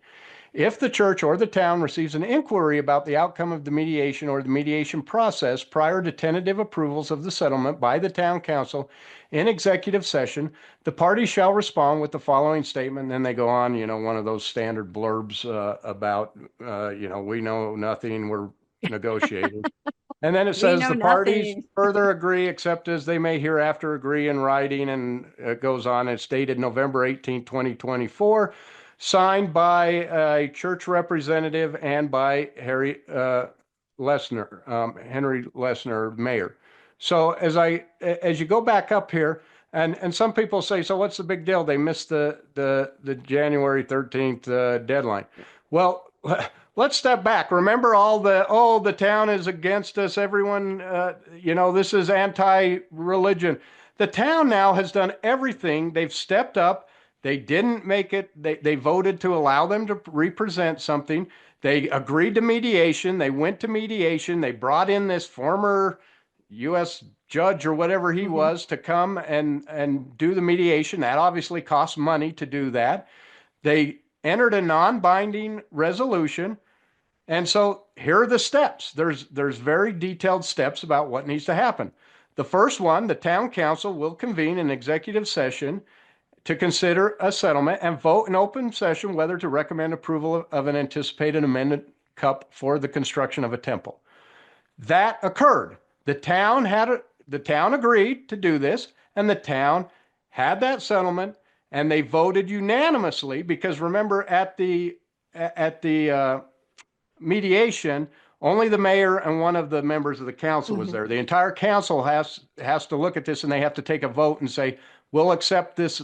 If the church or the town receives an inquiry about the outcome of the mediation or the mediation process prior to tentative approvals of the settlement by the Town Council in executive session, the parties shall respond with the following statement. And then they go on, one of those standard blurbs about, we know nothing, we're negotiating. And then it says the parties further agree, except as they may hereafter agree in writing. And it goes on. It's dated November 18, 2024. Signed by a church representative and by Henry Lesner, mayor. So as you go back up here, and some people say, so what's the big deal? They missed the January 13th deadline. Well, let's step back. Remember all the town is against us. Everyone, this is anti-religion. The town now has done everything. They've stepped up. They didn't make it. They voted to allow them to represent something. They agreed to mediation. They went to mediation. They brought in this former U.S. judge or whatever he was to come and do the mediation. That obviously costs money to do that. They entered a non-binding resolution. And so here are the steps. There's very detailed steps about what needs to happen. The first one, the town council will convene an executive session to consider a settlement and vote in open session whether to recommend approval of an anticipated amended CUP for the construction of a temple. That occurred. The town agreed to do this, and the town had that settlement, and they voted unanimously because remember at the mediation, only the mayor and one of the members of the council was there. The entire council has to look at this, and they have to take a vote and say, we'll accept this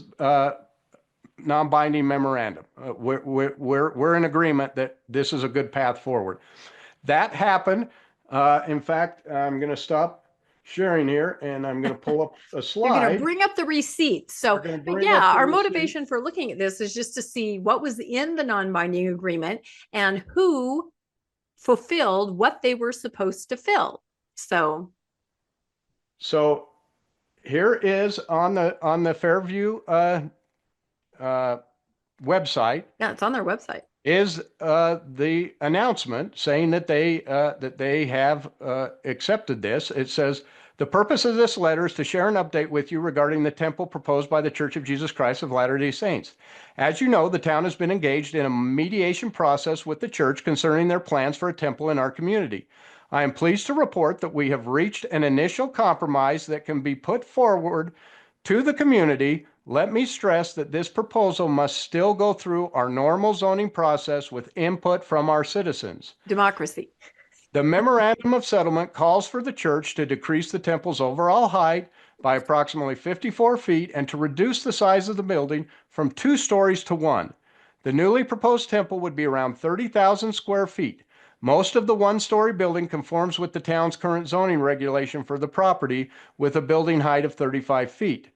non-binding memorandum. We're in agreement that this is a good path forward. That happened. In fact, I'm going to stop sharing here, and I'm going to pull up a slide. You're going to bring up the receipts. So, our motivation for looking at this is just to see what was in the non-binding agreement and who fulfilled what they were supposed to fill. So here is on the Fairview website. Yeah, it's on their website. Is the announcement saying that they have accepted this. It says, the purpose of this letter is to share an update with you regarding the temple proposed by the Church of Jesus Christ of Latter-day Saints. As you know, the town has been engaged in a mediation process with the church concerning their plans for a temple in our community. I am pleased to report that we have reached an initial compromise that can be put forward to the community. Let me stress that this proposal must still go through our normal zoning process with input from our citizens. Democracy. The memorandum of settlement calls for the church to decrease the temple's overall height by approximately 54 feet and to reduce the size of the building from 2 stories to 1. The newly proposed temple would be around 30,000 square feet. Most of the 1-story building conforms with the town's current zoning regulation for the property, with a building height of 35 feet.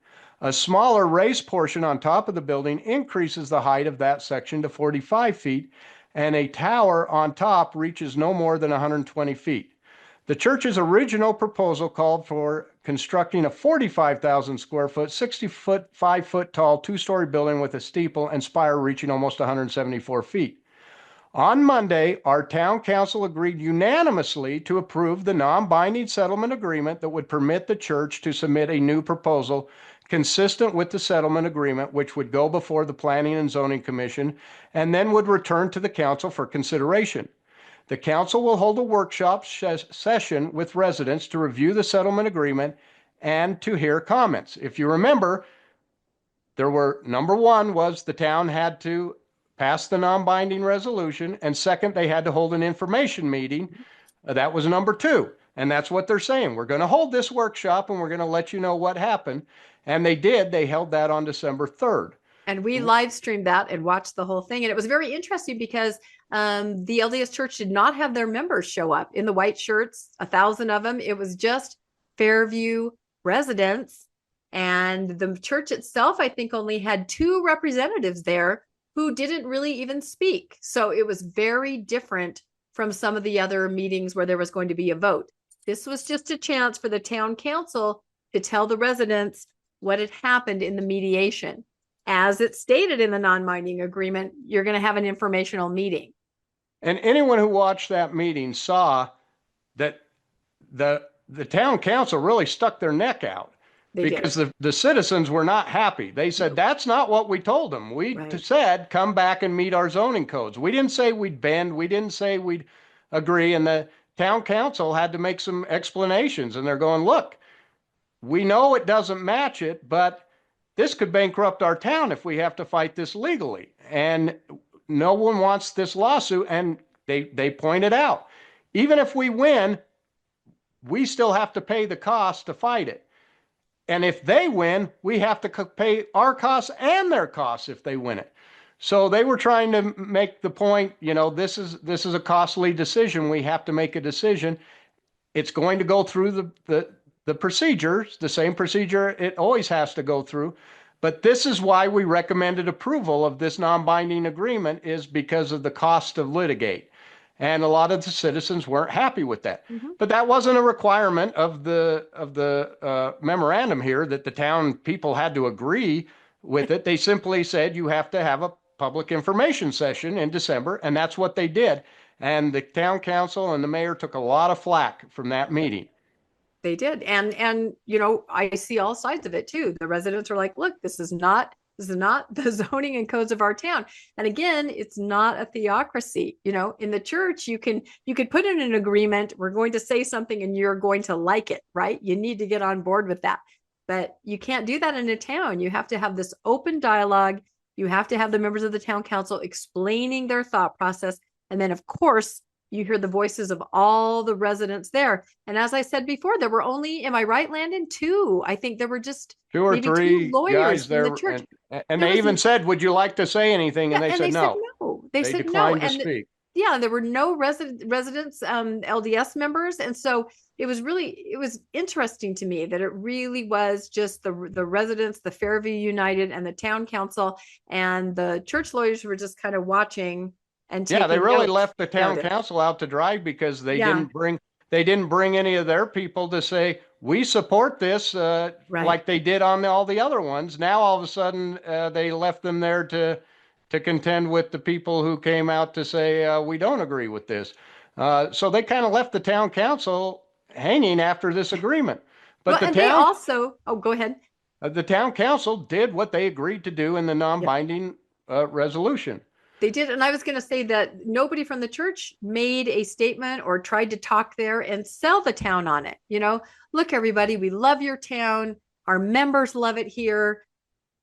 A smaller raised portion on top of the building increases the height of that section to 45 feet, and a tower on top reaches no more than 120 feet. The church's original proposal called for constructing a 45,000 square foot, 60-foot, 5-foot tall, 2-story building with a steeple and spire reaching almost 174 feet. On Monday, our town council agreed unanimously to approve the non-binding settlement agreement that would permit the church to submit a new proposal consistent with the settlement agreement, which would go before the Planning and Zoning Commission and then would return to the council for consideration. The council will hold a workshop session with residents to review the settlement agreement and to hear comments. If you remember, there were, number one was the town had to pass the non-binding resolution, and second, they had to hold an information meeting. That was number 2. And that's what they're saying. We're going to hold this workshop and we're going to let you know what happened. And they did. They held that on December 3rd. And we live streamed that and watched the whole thing. And it was very interesting because the LDS church did not have their members show up in the white shirts, 1,000 of them. It was just Fairview residents. And the church itself, I think, only had 2 representatives there who didn't really even speak. So it was very different from some of the other meetings where there was going to be a vote. This was just a chance for the town council to tell the residents what had happened in the mediation. As it stated in the non-binding agreement, you're going to have an informational meeting. And anyone who watched that meeting saw that the town council really stuck their neck out. Because the citizens were not happy. They said, that's not what we told them. We said, come back and meet our zoning codes. We didn't say we'd bend. We didn't say we'd agree. And the town council had to make some explanations. And they're going, look, we know it doesn't match it, but this could bankrupt our town if we have to fight this legally. And no one wants this lawsuit. And they pointed out, even if we win, we still have to pay the cost to fight it. And if they win, we have to pay our costs and their costs if they win it. So they were trying to make the point, this is a costly decision. We have to make a decision. It's going to go through the procedures, the same procedure it always has to go through. But this is why we recommended approval of this non-binding agreement, is because of the cost of litigate. And a lot of the citizens weren't happy with that. Mm-hmm. But that wasn't a requirement of the memorandum here, that the town people had to agree with it. They simply said you have to have a public information session in December, and that's what they did. And the town council and the mayor took a lot of flack from that meeting. They did. And I see all sides of it too. The residents are like, look, this is not the zoning and codes of our town. And again, it's not a theocracy. In the church, you could put in an agreement. We're going to say something and you're going to like it, right? You need to get on board with that. But you can't do that in a town. You have to have this open dialogue. You have to have the members of the town council explaining their thought process. And then, of course, you hear the voices of all the residents there. And as I said before, there were only, am I right, Landon? 2. I think there were just 2 or 3 lawyers there. The church. And they even said, would you like to say anything? And they said no. They said no. Declined to speak. Yeah, there were no residents, LDS members. And so it was interesting to me that it really was just the residents, the Fairview United and the town council, and the church lawyers were just kind of watching. And they really left the town council out to dry, because they didn't bring any of their people to say, we support this, like they did on all the other ones. Now, all of a sudden, they left them there to contend with the people who came out to say, we don't agree with this. So they kind of left the town council hanging after this agreement. But go ahead. The town council did what they agreed to do in the non-binding resolution. They did. And I was going to say that nobody from the church made a statement or tried to talk there and sell the town on it. Look, everybody, we love your town. Our members love it here.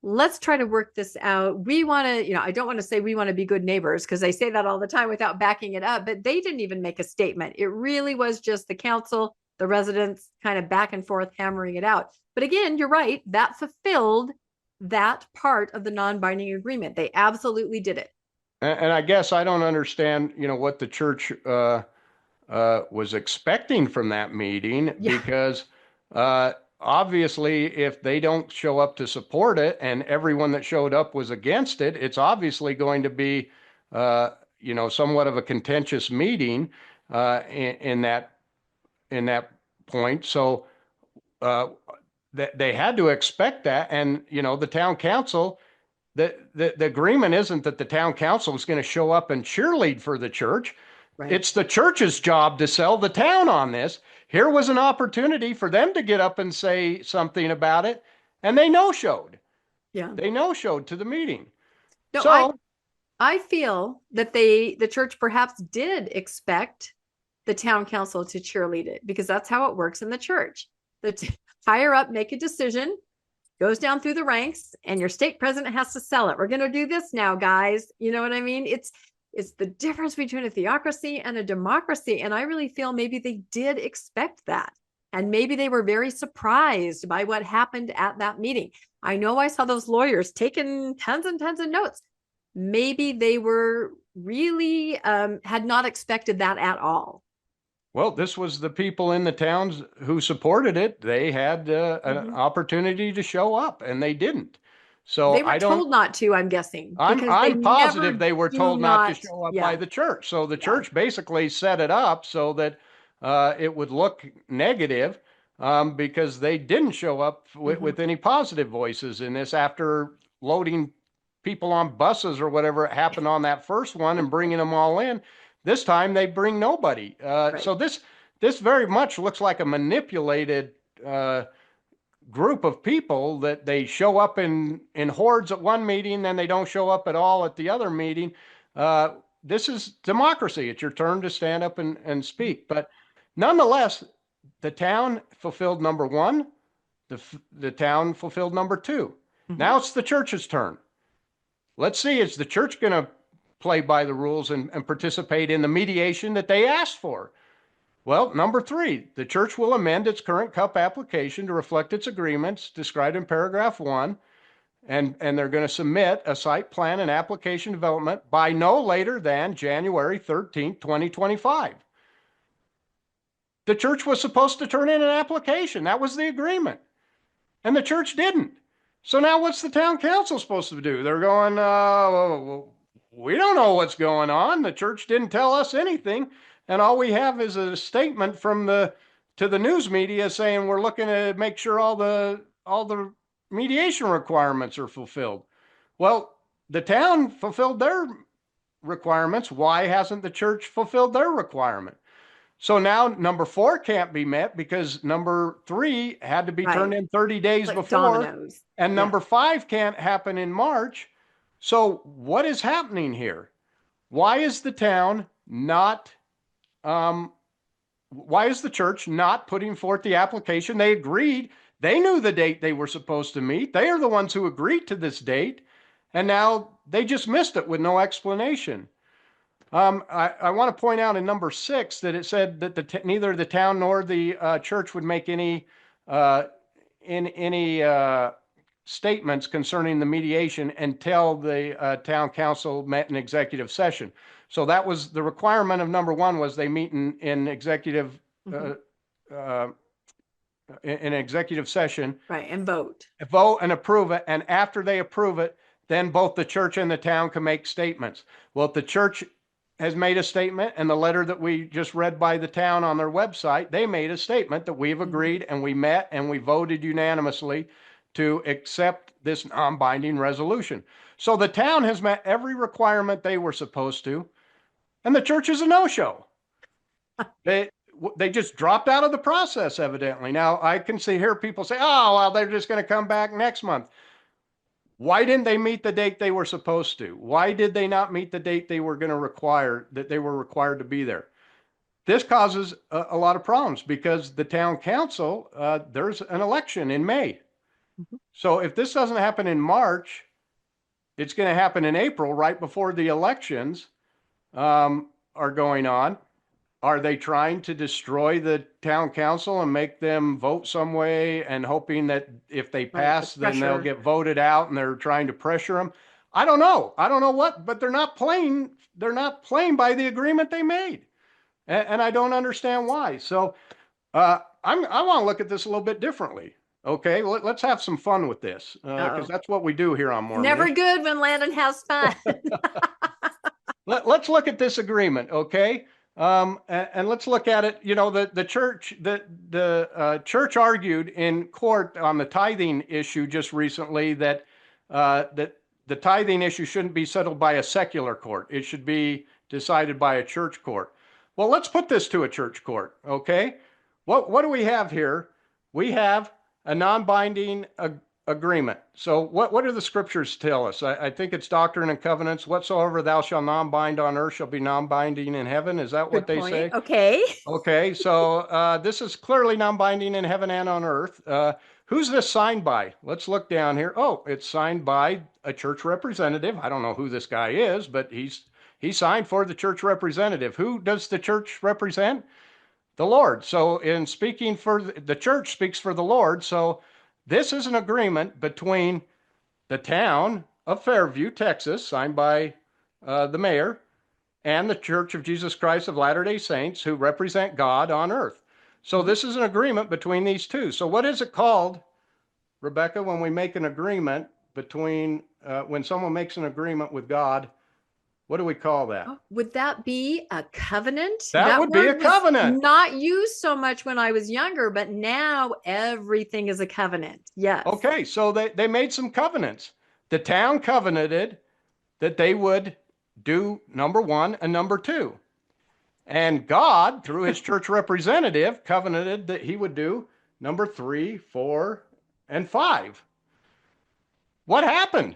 let's try to work this out. We want to, I don't want to say we want to be good neighbors because they say that all the time without backing it up, but they didn't even make a statement. It really was just the council, the residents kind of back and forth hammering it out. But again, you're right. That fulfilled that part of the non-binding agreement. They absolutely did it. And I guess I don't understand, what the church was expecting from that meeting, because obviously, if they don't show up to support it and everyone that showed up was against it, it's obviously going to be, somewhat of a contentious meeting in that point. So they had to expect that, and the town council. The agreement isn't that the town council is going to show up and cheerlead for the church. Right. It's the church's job to sell the town on this. Here was an opportunity for them to get up and say something about it, and they no-showed. Yeah. They no-showed to the meeting. No, So I feel that the church perhaps did expect the town council to cheerlead it, because that's how it works in the church. The higher up make a decision, goes down through the ranks, and your stake president has to sell it. We're going to do this now, guys. You know what I mean? It's the difference between a theocracy and a democracy. And I really feel maybe they did expect that. And maybe they were very surprised by what happened at that meeting. I know I saw those lawyers taking tons and tons of notes. Maybe they were really had not expected that at all. well, this was the people in the towns who supported it. They had an opportunity to show up, and they didn't. So They were told not to, I'm guessing. I'm positive they were told not to show up by the church. So the church basically set it up so that it would look negative, because they didn't show up with any positive voices in this after loading people on buses or whatever happened on that first one and bringing them all in. This time they bring nobody. So this very much looks like a manipulated group of people, that they show up in hordes at one meeting, then they don't show up at all at the other meeting. This is democracy. It's your turn to stand up and speak. But nonetheless, the town fulfilled number one. The town fulfilled number two. Now it's the church's turn. Let's see, is the church going to play by the rules and participate in the mediation that they asked for? Well, number three, the church will amend its current CUP application to reflect its agreements described in paragraph 1, and they're going to submit a site plan and application development by no later than January 13th, 2025. The church was supposed to turn in an application. That was the agreement. And the church didn't. So now what's the town council supposed to do? They're going, we don't know what's going on. The church didn't tell us anything. And all we have is a statement to the news media saying we're looking to make sure all the mediation requirements are fulfilled. Well, the town fulfilled their requirements. Why hasn't the church fulfilled their requirement? So now number 4 can't be met because number 3 had to be turned in 30 days before. Dominoes. And number 5 can't happen in March. So what is happening here? Why is the town not why is the church not putting forth the application? They agreed. They knew the date they were supposed to meet. They are the ones who agreed to this date. And now they just missed it with no explanation. I want to point out in number 6 that it said that neither the town nor the church would make any statements concerning the mediation until the town council met in executive session. So that was the requirement of number 1, was they meet in executive in executive session. Right, and vote and approve it. And after they approve it, then both the church and the town can make statements. Well, if the church has made a statement, and the letter that we just read by the town on their website, they made a statement that we've agreed and we met and we voted unanimously to accept this non-binding resolution. So the town has met every requirement they were supposed to, and the church is a no-show. They just dropped out of the process, evidently. Now, I can hear people say, oh, well, they're just going to come back next month. Why didn't they meet the date they were supposed to? Why did they not meet the date they were going to require, that they were required to be there? This causes a lot of problems because the town council, there's an election in May. Mhm. So if this doesn't happen in March, it's going to happen in April, right before the elections are going on. Are they trying to destroy the town council and make them vote some way and hoping that if they Right, the pass, then they'll pressure. get voted out, and they're trying to pressure them? I don't know. I don't know what, but they're not playing. They're not playing by the agreement they made, and I don't understand why. So I want to look at this a little bit differently. Okay, let's have some fun with this because Uh-oh. that's what we do here on Never Mormonish. good when Landon has fun. Let's look at this agreement, okay? And let's look at it. You know, the church, the church argued in court on the tithing issue just recently that that the tithing issue shouldn't be settled by a secular court. It should be decided by a church court. Well, let's put this to a church court, okay? What do we have here? We have a non-binding agreement. So what do the scriptures tell us? I think it's Doctrine and Covenants. Whatsoever thou shalt non-bind on earth shall be non-binding in heaven. Is that what Good they point. say? Okay. Okay, so this is clearly non-binding in heaven and on earth. Who's this signed by? Let's look down here. Oh, it's signed by a church representative. I don't know who this guy is, but he signed for the church representative. Who does the church represent? The Lord. So in speaking for the church speaks for the Lord. So this is an agreement between the town of Fairview, Texas, signed by the mayor, and the Church of Jesus Christ of Latter-day Saints, who represent God on earth. So this is an agreement between these two. So what is it called, Rebecca, when we make an agreement between, when someone makes an agreement with God? What do we call that? Would that be a covenant? That would be a word was covenant. not used so much when I was younger, but now everything is a covenant. Yes. Okay, so they made some covenants. The town covenanted that they would do number one and number two. And God, through his church representative, covenanted that he would do number 3, 4, and 5. What happened?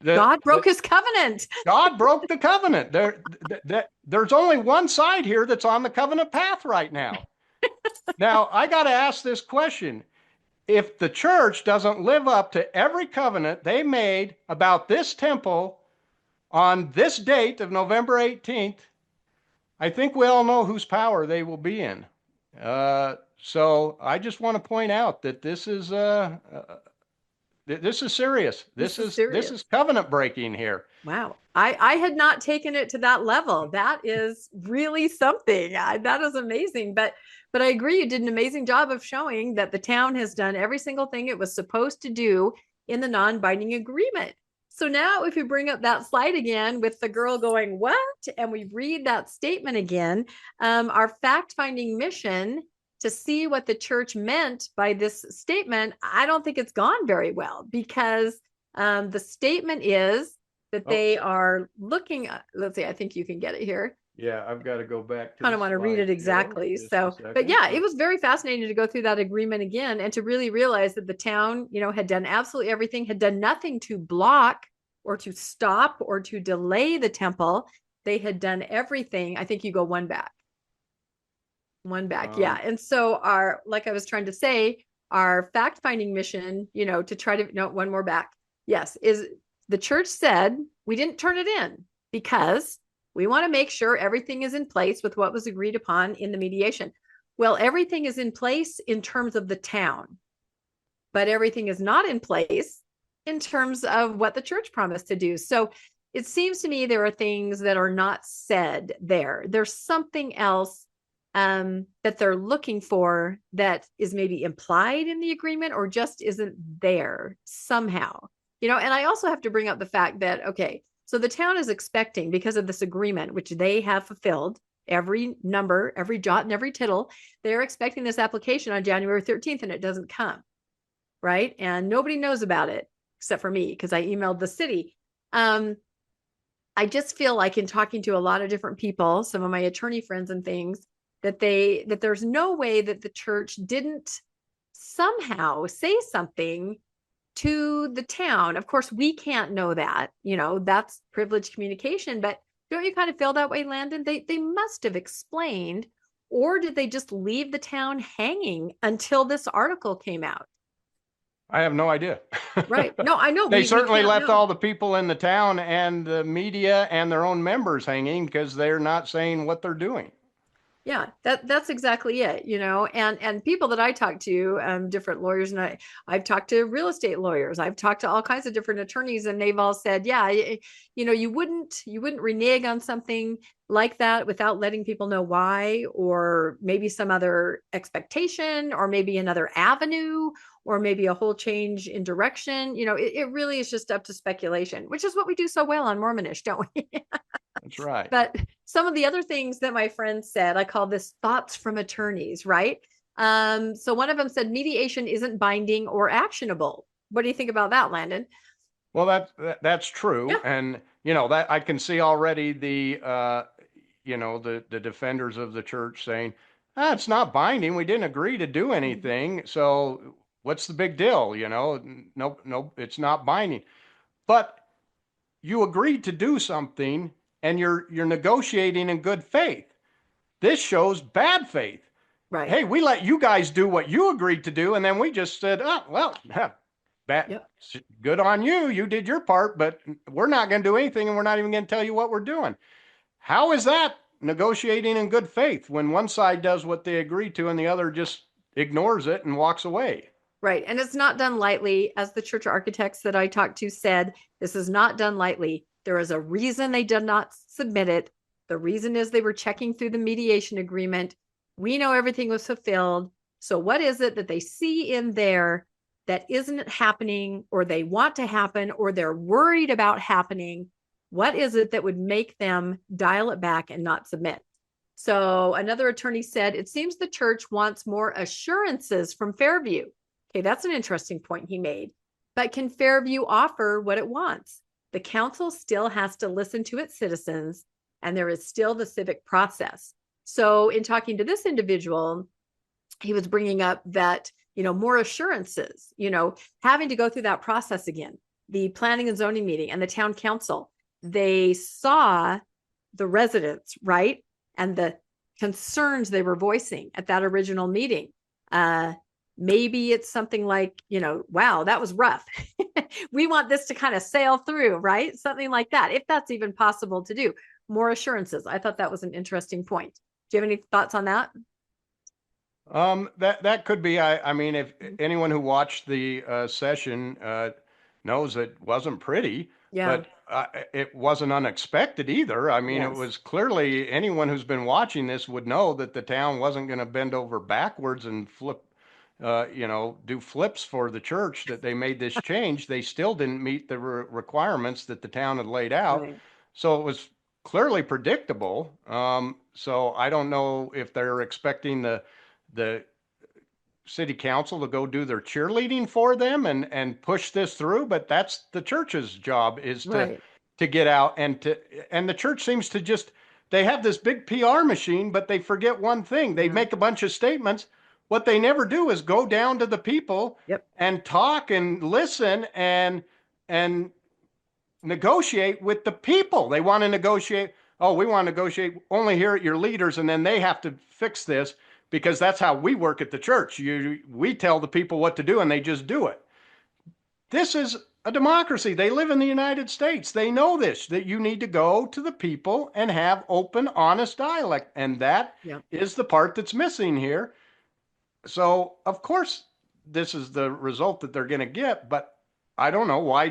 God broke his covenant. God broke the covenant. There's only one side here that's on the covenant path right now. Now, I got to ask this question. If the church doesn't live up to every covenant they made about this temple on this date of November 18th, I think we all know whose power they will be in. So I just want to point out that this is serious. This is covenant breaking here. Wow. I had not taken it to that level. That is really something. That is amazing. But I agree, you did an amazing job of showing that the town has done every single thing it was supposed to do in the non-binding agreement. So now if you bring up that slide again with the girl going, what? And we read that statement again, our fact-finding mission to see what the church meant by this statement, I don't think it's gone very well, because the statement is that they are looking, let's see, I think you can get it here. Yeah, I've got to go back to I don't want to read it exactly. So, but yeah, it was very fascinating to go through that agreement again and to really realize that the town, had done absolutely everything, had done nothing to block or to stop or to delay the temple. They had done everything. I think you go one back. Yeah. And so like I was trying to say, our fact-finding mission, to try to, no, one more back. Yes. Is the church said, we didn't turn it in because we want to make sure everything is in place with what was agreed upon in the mediation. Well, everything is in place in terms of the town, but everything is not in place in terms of what the church promised to do. So it seems to me there are things that are not said there. There's something else that they're looking for that is maybe implied in the agreement or just isn't there somehow, and I also have to bring up the fact that, okay, so the town is expecting, because of this agreement, which they have fulfilled, every number, every jot and every tittle, they're expecting this application on January 13th and it doesn't come, right? And nobody knows about it except for me, because I emailed the city. I just feel like in talking to a lot of different people, some of my attorney friends and things, that there's no way that the church didn't somehow say something to the town. Of course, we can't know that, that's privileged communication, but don't you kind of feel that way, Landon? They must have explained, or did they just leave the town hanging until this article came out? I have no idea. Right. No, I know. They We certainly can't left know. all the people in the town and the media and their own members hanging because they're not saying what they're doing. Yeah, that's exactly it, and people that I talk to, different lawyers, and I've talked to real estate lawyers, I've talked to all kinds of different attorneys, and they've all said, yeah, you wouldn't renege on something like that without letting people know why, or maybe some other expectation, or maybe another avenue, or maybe a whole change in direction. It really is just up to speculation, which is what we do so well on Mormonish, don't we? That's right. But some of the other things that my friend said, I call this thoughts from attorneys, right? So one of them said mediation isn't binding or actionable. What do you think about that, Landon? Well, that's true. Yeah. And, that I can see already the defenders of the church saying, it's not binding. We didn't agree to do anything. So what's the big deal? No, it's not binding. But you agreed to do something and you're negotiating in good faith. This shows bad faith. Right. Hey, we let you guys do what you agreed to do, and then we just said, oh, well, bad, Yep. good on you. You did your part, but we're not going to do anything, and we're not even going to tell you what we're doing. How is that negotiating in good faith when one side does what they agreed to and the other just ignores it and walks away? Right. And it's not done lightly. As the church architects that I talked to said, this is not done lightly. There is a reason they did not submit it. The reason is they were checking through the mediation agreement. We know everything was fulfilled. So what is it that they see in there that isn't happening, or they want to happen, or they're worried about happening? What is it that would make them dial it back and not submit? So another attorney said, it seems the church wants more assurances from Fairview. Okay, that's an interesting point he made. But can Fairview offer what it wants? The council still has to listen to its citizens, and there is still the civic process. So in talking to this individual, he was bringing up that, more assurances, having to go through that process again. The planning and zoning meeting and the town council, they saw the residents, right? And the concerns they were voicing at that original meeting. Maybe it's something like, wow, that was rough. We want this to kind of sail through, right? Something like that, if that's even possible to do. More assurances. I thought that was an interesting point. Do you have any thoughts on that? That could be. I mean, if anyone who watched the session knows it wasn't pretty, Yeah. but it wasn't unexpected either. I mean, Yes. it was clearly anyone who's been watching this would know that the town wasn't going to bend over backwards and flip, do flips for the church that they made this change. They still didn't meet the requirements that the town had laid out. Right. So it was clearly predictable. So I don't know if they're expecting the city council to go do their cheerleading for them and push this through, but that's the church's job, is Right. to get out and the church seems to just, they have this big PR machine, but they forget one thing. They Yeah. make a bunch of statements. What they never do is go down to the people Yep. and talk and listen and negotiate with the people. They want to negotiate. Oh, we want to negotiate only here at your leaders, and then they have to fix this because that's how we work at the church. We tell the people what to do and they just do it. This is a democracy. They live in the United States. They know this, that you need to go to the people and have open, honest dialogue. And that is the part that's missing here. So, of course, this is the result that they're going to get, but I don't know why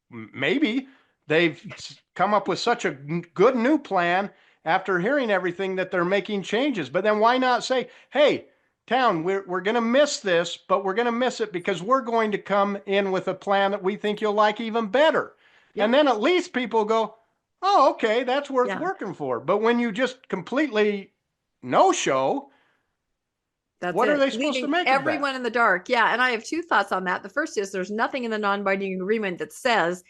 maybe they've come up with such a good new plan after hearing everything that they're making changes. But then why not say, hey, town, we're going to miss this, but we're going to miss it because we're going to come in with a plan that we think you'll like even better. And then at least people go, oh, okay, that's worth working for. But when you just completely no-show, what are they supposed to make everyone of that? in the dark? Yeah. And I have two thoughts on that. The first is there's nothing in the non-binding agreement that says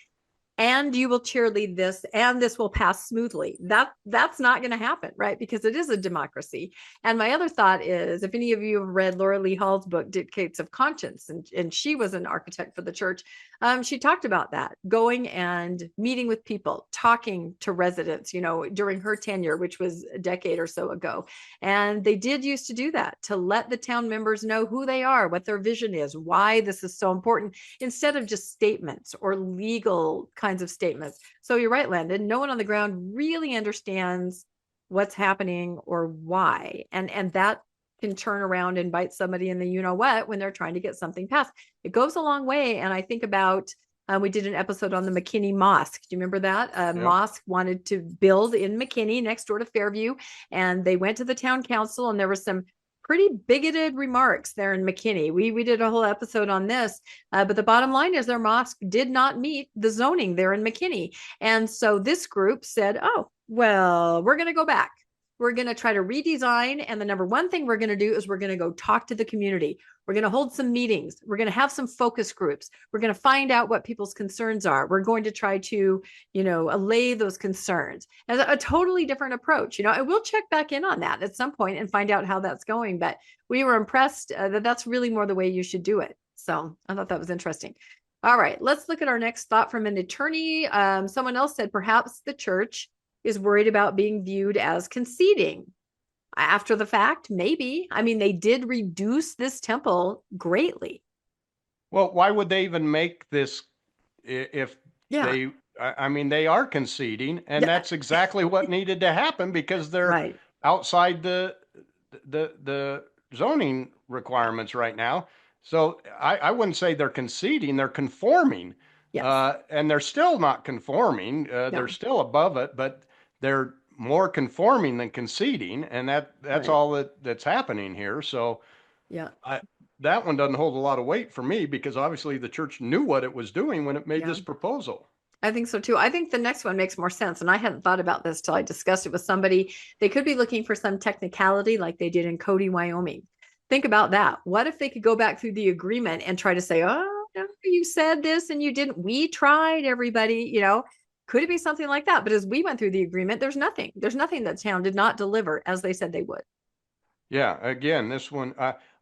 and you will cheerlead this, and this will pass smoothly. That's not going to happen, right? Because it is a democracy. And my other thought is, if any of you have read Laura Lee Hall's book, Dictates of Conscience, and she was an architect for the church, she talked about that, going and meeting with people, talking to residents, during her tenure, which was a decade or so ago. And they did used to do that, to let the town members know who they are, what their vision is, why this is so important, instead of just statements or legal kinds of statements. So you're right, Landon. No one on the ground really understands what's happening or why. And that can turn around and bite somebody in the you-know-what when they're trying to get something passed. It goes a long way. And I think about, we did an episode on the McKinney Mosque. Do you remember that? Yep. Mosque wanted to build in McKinney next door to Fairview. And they went to the town council, and there was some pretty bigoted remarks there in McKinney. We did a whole episode on this, but the bottom line is their mosque did not meet the zoning there in McKinney. And so this group said, oh, well, we're going to go back. We're going to try to redesign. And the number one thing we're going to do is we're going to go talk to the community. We're going to hold some meetings. We're going to have some focus groups. We're going to find out what people's concerns are. We're going to try to, allay those concerns. As a totally different approach. I will check back in on that at some point and find out how that's going. But we were impressed that that's really more the way you should do it. So I thought that was interesting. All right, let's look at our next thought from an attorney. Someone else said perhaps the church is worried about being viewed as conceding. After the fact, maybe. I mean, they did reduce this temple greatly. Well, why would they even make this if they are conceding, and that's exactly what needed to happen, because they're outside the zoning requirements right now. So I wouldn't say they're conceding, they're conforming. Yes. And they're still not conforming. They're still above it, but they're more conforming than conceding, and that's all that's happening here. So that one doesn't hold a lot of weight for me, because obviously the church knew what it was doing when it made this proposal. I think so too. I think the next one makes more sense. And I hadn't thought about this till I discussed it with somebody. They could be looking for some technicality like they did in Cody, Wyoming. Think about that. What if they could go back through the agreement and try to say, oh, no, you said this and you didn't. We tried, everybody, Could it be something like that? But as we went through the agreement, there's nothing that town did not deliver as they said they would. Yeah, again, this one,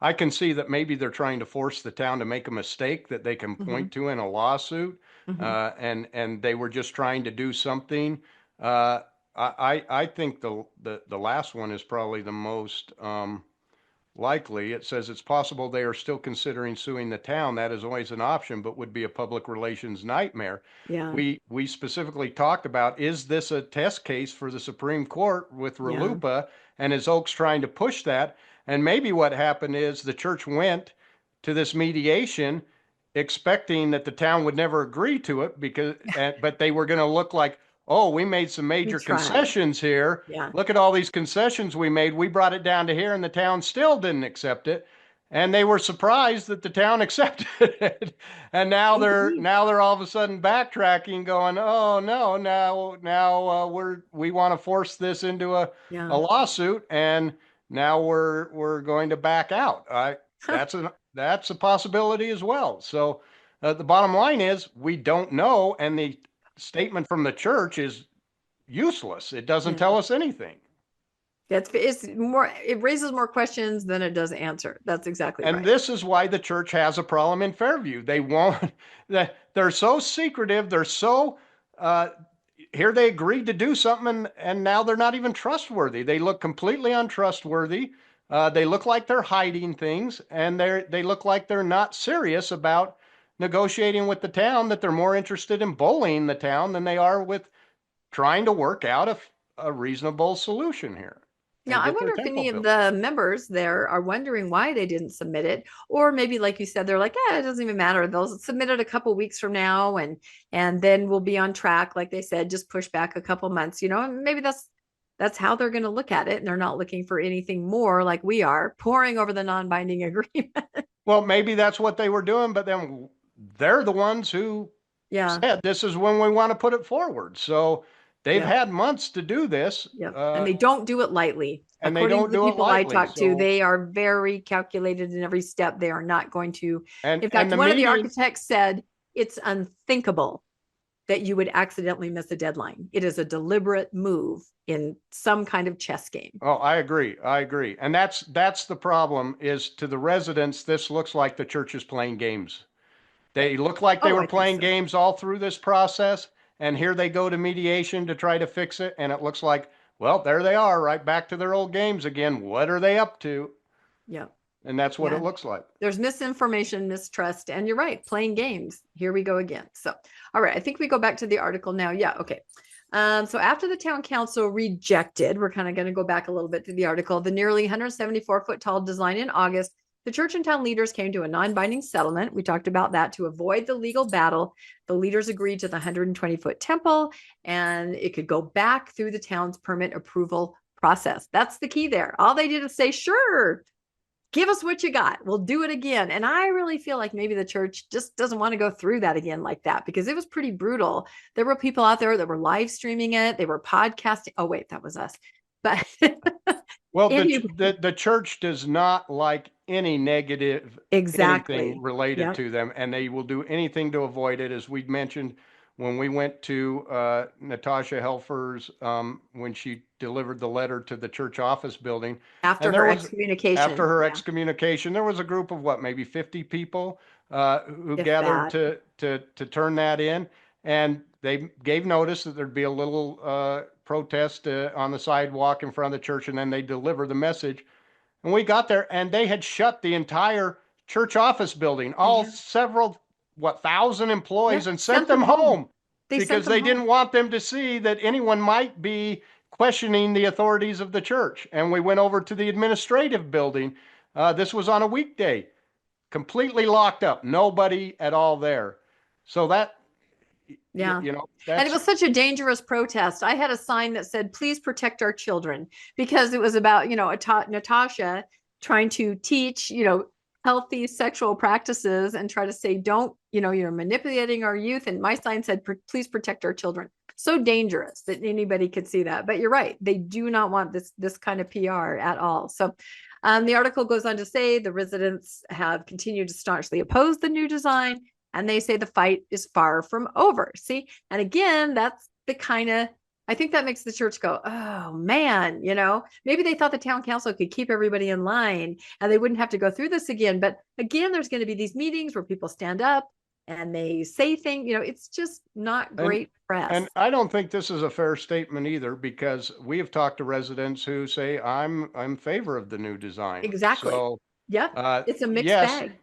I can see that maybe they're trying to force the town to make a mistake that they can point to in a lawsuit, and they were just trying to do something. I think the last one is probably the most likely. It says it's possible they are still considering suing the town. That is always an option, but would be a public relations nightmare. Yeah. We specifically talked about, is this a test case for the Supreme Court with Rupa, and is Oaks trying to push that? And maybe what happened is the church went to this mediation expecting that the town would never agree to it, because but they were going to look like, oh, we made some major concessions here. Yeah. Look at all these concessions we made. We brought it down to here, and the town still didn't accept it. And they were surprised that the town accepted it. And now they're all of a sudden backtracking, going, oh no, now we want to force this into a lawsuit, and now we're going to back out. That's a possibility as well. So the bottom line is, we don't know, and the statement from the church is useless. It doesn't tell us anything. It raises more questions than it does answer. That's exactly right. And this is why the church has a problem in Fairview. They're so secretive. They're so here they agreed to do something, and now they're not even trustworthy. They look completely untrustworthy. They look like they're hiding things, and they look like they're not serious about negotiating with the town, that they're more interested in bullying the town than they are with trying to work out a reasonable solution here. Now, I wonder if any of the members there are wondering why they didn't submit it, or maybe, like you said, they're like, it doesn't even matter. They'll submit it a couple weeks from now, and then we'll be on track. Like they said, just push back a couple months, and maybe that's how they're going to look at it. And they're not looking for anything more like we are, poring over the non-binding agreement. Well, maybe that's what they were doing, but then they're the ones who said this is when we want to put it forward. So they've had months to do this. And they don't do it lightly. And they don't do it lightly. People I talk to, they are very calculated in every step. They are not going to. In fact, one of the architects said it's unthinkable that you would accidentally miss a deadline. It is a deliberate move in some kind of chess game. Oh, I agree. And that's the problem, is to the residents, this looks like the church is playing games. They look like they were playing games all through this process, and here they go to mediation to try to fix it, and it looks like, well, there they are, right back to their old games again. What are they up to? Yeah. And that's what it looks like. There's misinformation, mistrust, and you're right, playing games. Here we go again. So, all right, I think we go back to the article now. Yeah, okay. So after the town council rejected, we're kind of going to go back a little bit to the article, the nearly 174-foot tall design in August, the church and town leaders came to a non-binding settlement. We talked about that to avoid the legal battle. The leaders agreed to the 120-foot temple, and it could go back through the town's permit approval process. That's the key there. All they did is say, sure, give us what you got. We'll do it again. And I really feel like maybe the church just doesn't want to go through that again like that, because it was pretty brutal. There were people out there that were live streaming it. They were podcasting. Oh, wait, that was us. But well, the church does not like any negative anything related to them, and they will do anything to avoid it. As we mentioned when we went to Natasha Helfer's, when she delivered the letter to the church office building. After her excommunication, there was a group of maybe 50 people who gathered to turn that in. And they gave notice that there'd be a little protest on the sidewalk in front of the church, and then they delivered the message. And we got there, and they had shut the entire church office building, all several, 1,000 employees, and sent them home because they didn't want them to see that anyone might be questioning the authorities of the church. And we went over to the administrative building. This was on a weekday, completely locked up, nobody at all there. So that, and it was such a dangerous protest. I had a sign that said, please protect our children, because it was about, Natasha trying to teach, healthy sexual practices and try to say, don't, you're manipulating our youth. And my sign said, please protect our children. So dangerous that anybody could see that. But you're right. They do not want this kind of PR at all. So the article goes on to say the residents have continued to staunchly oppose the new design, and they say the fight is far from over. See, and again, that's the kind of, I think that makes the church go, oh man, maybe they thought the town council could keep everybody in line and they wouldn't have to go through this again. But again, there's going to be these meetings where people stand up and they say things, it's just not great press. And I don't think this is a fair statement either, because we have talked to residents who say, I'm in favor of the new design. Exactly. So, it's a mixed bag.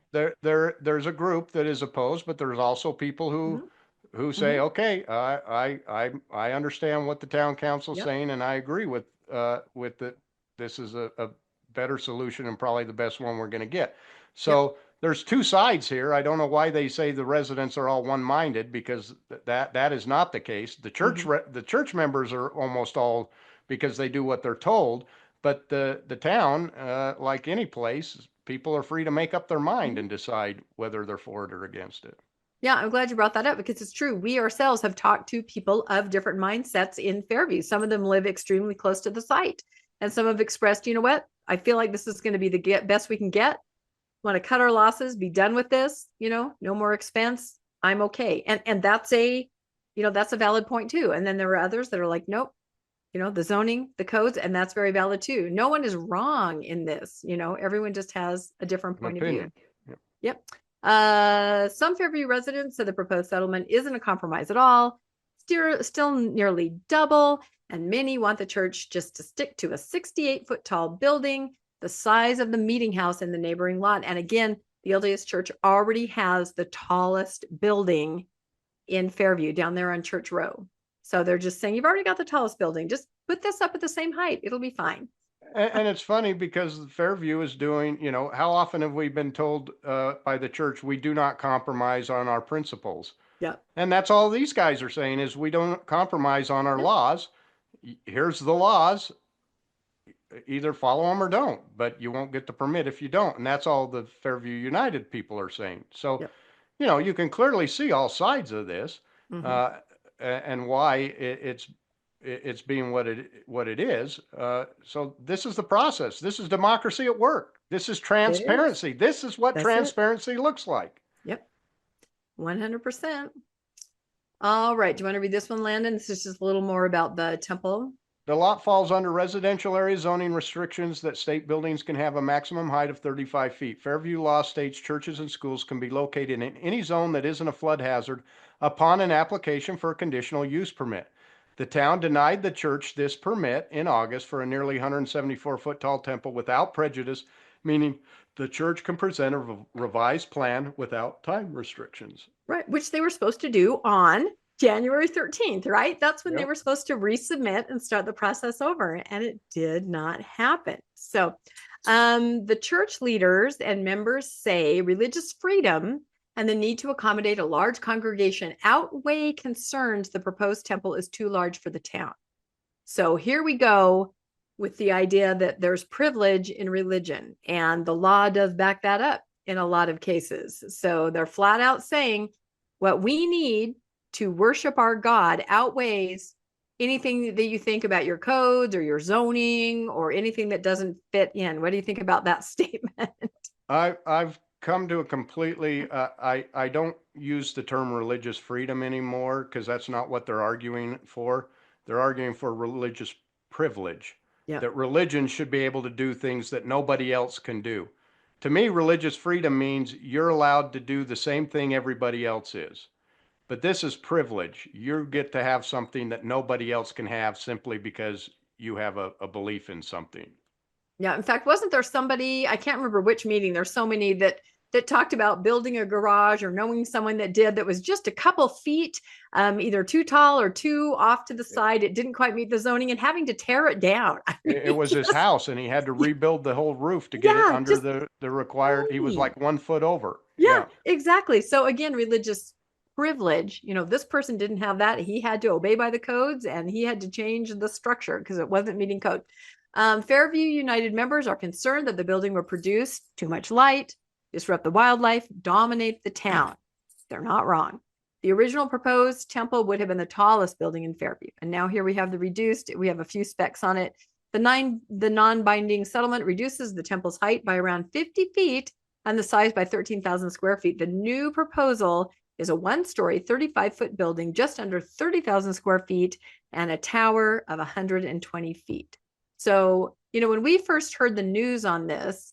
There's a group that is opposed, but there's also people who say, okay, I understand what the town council is saying, and I agree with that. This is a better solution and probably the best one we're going to get. So there's two sides here. I don't know why they say the residents are all one-minded, because that is not the case. The church the church members are almost all, because they do what they're told. But the town, like any place, people are free to make up their mind and decide whether they're for it or against it. Yeah, I'm glad you brought that up, because it's true. We ourselves have talked to people of different mindsets in Fairview. Some of them live extremely close to the site, and some have expressed, you know what, I feel like this is going to be the best we can get. Want to cut our losses, be done with this, no more expense. I'm okay. And that's that's a valid point too. And then there are others that are like, nope, the zoning, the codes, and that's very valid too. No one is wrong in this. Everyone just has a different point of view. Yep. Some Fairview residents said the proposed settlement isn't a compromise at all, still nearly double, and many want the church just to stick to a 68-foot tall building, the size of the meeting house in the neighboring lot. And again, the LDS church already has the tallest building in Fairview down there on Church Row. So they're just saying, you've already got the tallest building. Just put this up at the same height. It'll be fine. And it's funny, because Fairview is doing, how often have we been told by the church, we do not compromise on our principles? Yeah. And that's all these guys are saying, is we don't compromise on our laws. Here's the laws. Either follow them or don't, but you won't get the permit if you don't. And that's all the Fairview United people are saying. So, you can clearly see all sides of this, and why it's being what it is. So this is the process. This is democracy at work. This is transparency. This is what transparency looks like. Yep. 100%. All right. Do you want to read this one, Landon? This is just a little more about the temple. The lot falls under residential area zoning restrictions that state buildings can have a maximum height of 35 feet. Fairview law states churches and schools can be located in any zone that isn't a flood hazard upon an application for a conditional use permit. The town denied the church this permit in August for a nearly 174-foot tall temple without prejudice, meaning the church can present a revised plan without time restrictions. Right, which they were supposed to do on January 13th, right? That's when they were supposed to resubmit and start the process over, and it did not happen. So the church leaders and members say religious freedom and the need to accommodate a large congregation outweigh concerns the proposed temple is too large for the town. So here we go with the idea that there's privilege in religion, and the law does back that up in a lot of cases. So they're flat out saying what we need to worship our God outweighs anything that you think about your codes or your zoning or anything that doesn't fit in. What do you think about that statement? I've come to a completely, I don't use the term religious freedom anymore because that's not what they're arguing for. They're arguing for religious privilege, that religion should be able to do things that nobody else can do. To me, religious freedom means you're allowed to do the same thing everybody else is. But this is privilege. You get to have something that nobody else can have simply because you have a belief in something. Yeah. In fact, wasn't there somebody, I can't remember which meeting, there's so many that talked about building a garage or knowing someone that did, that was just a couple feet, either too tall or too off to the side. It didn't quite meet the zoning and having to tear it down. I mean, It was his house and he had to rebuild the whole roof to get it under the required, he was like 1 foot over. Yeah, exactly. So again, religious privilege, this person didn't have that. He had to obey by the codes and he had to change the structure because it wasn't meeting code. Fairview United members are concerned that the building will produce too much light, disrupt the wildlife, dominate the town. They're not wrong. The original proposed temple would have been the tallest building in Fairview. And now here we have the reduced, we have a few specs on it. The non-binding settlement reduces the temple's height by around 50 feet and the size by 13,000 square feet. The new proposal is a one-story, 35-foot building, just under 30,000 square feet and a tower of 120 feet. So, when we first heard the news on this,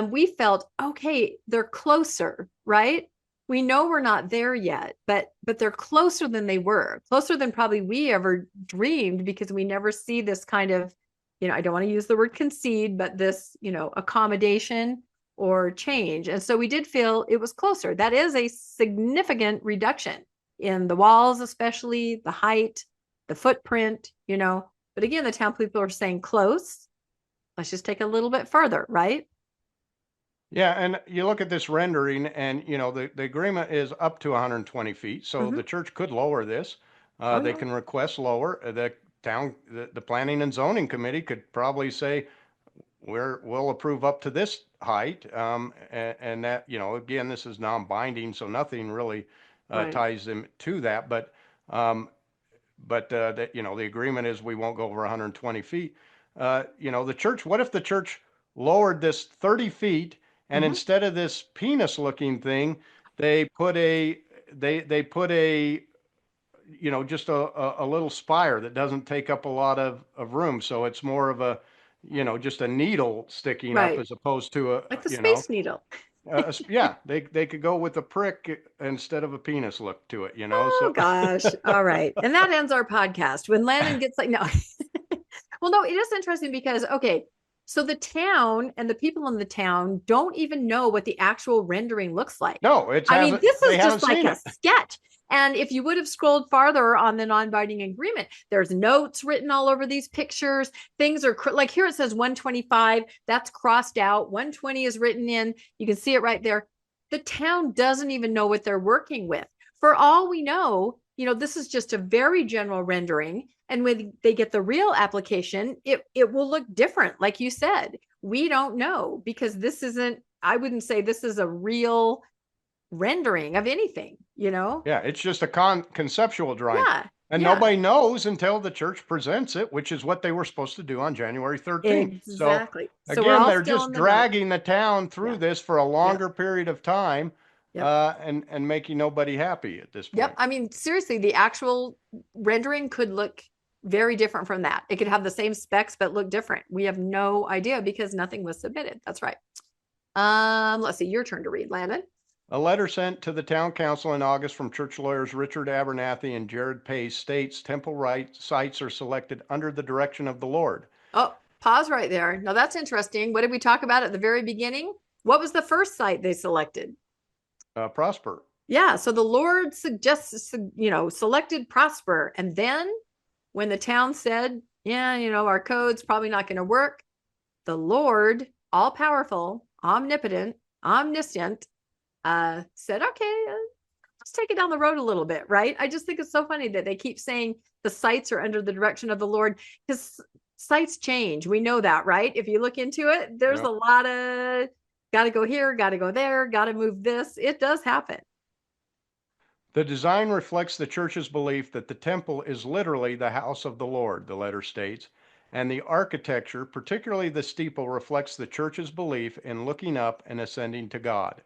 we felt, okay, they're closer, right? We know we're not there yet, but they're closer than they were, closer than probably we ever dreamed, because we never see this kind of, I don't want to use the word concede, but this, accommodation or change. And so we did feel it was closer. That is a significant reduction in the walls, especially the height, the footprint, But again, the town people are saying close. Let's just take a little bit further, right? Yeah, and you look at this rendering and, the agreement is up to 120 feet. So the church could lower this. They can request lower. The town, the planning and zoning committee could probably say, we'll approve up to this height. And that, again, this is non-binding, so nothing really ties them to that. But that, the agreement is we won't go over 120 feet. The church, what if the church lowered this 30 feet and instead of this penis looking thing, they put a just a little spire that doesn't take up a lot of room. So it's more of a, just a needle sticking up as opposed to like a space needle. They could go with a prick instead of a penis look to it, Oh gosh. All right. And that ends our podcast when Landon gets like, no. Well, no, it is interesting because, okay, so the town and the people in the town don't even know what the actual rendering looks like. No, this is just like a sketch. And if you would have scrolled farther on the non-binding agreement, there's notes written all over these pictures. Things are like here it says 125, that's crossed out. 120 is written in. You can see it right there. The town doesn't even know what they're working with. For all we know, this is just a very general rendering. And when they get the real application, it will look different. Like you said, we don't know because I wouldn't say this is a real rendering of anything, Yeah, it's just a conceptual drawing. Yeah. And nobody knows until the church presents it, which is what they were supposed to do on January 13th. Exactly. So again, they're just dragging the town through this for a longer period of time. and making nobody happy at this point. Yep. I mean, seriously, the actual rendering could look very different from that. It could have the same specs, but look different. We have no idea because nothing was submitted. That's right. Let's see, your turn to read, Landon. A letter sent to the town council in August from church lawyers Richard Abernathy and Jared Pace states temple sites are selected under the direction of the Lord. Oh, pause right there. Now that's interesting. What did we talk about at the very beginning? What was the first site they selected? Prosper. Yeah. So the Lord suggests, selected Prosper. And then when the town said, yeah, our code's probably not going to work, the Lord, all powerful, omnipotent, omniscient, said, okay, let's take it down the road a little bit, right? I just think it's so funny that they keep saying the sites are under the direction of the Lord, because sites change. We know that, right? If you look into it, there's a lot of got to go here, got to go there, got to move this. It does happen. The design reflects the church's belief that the temple is literally the house of the Lord, the letter states, and the architecture, particularly the steeple, reflects the church's belief in looking up and ascending to God.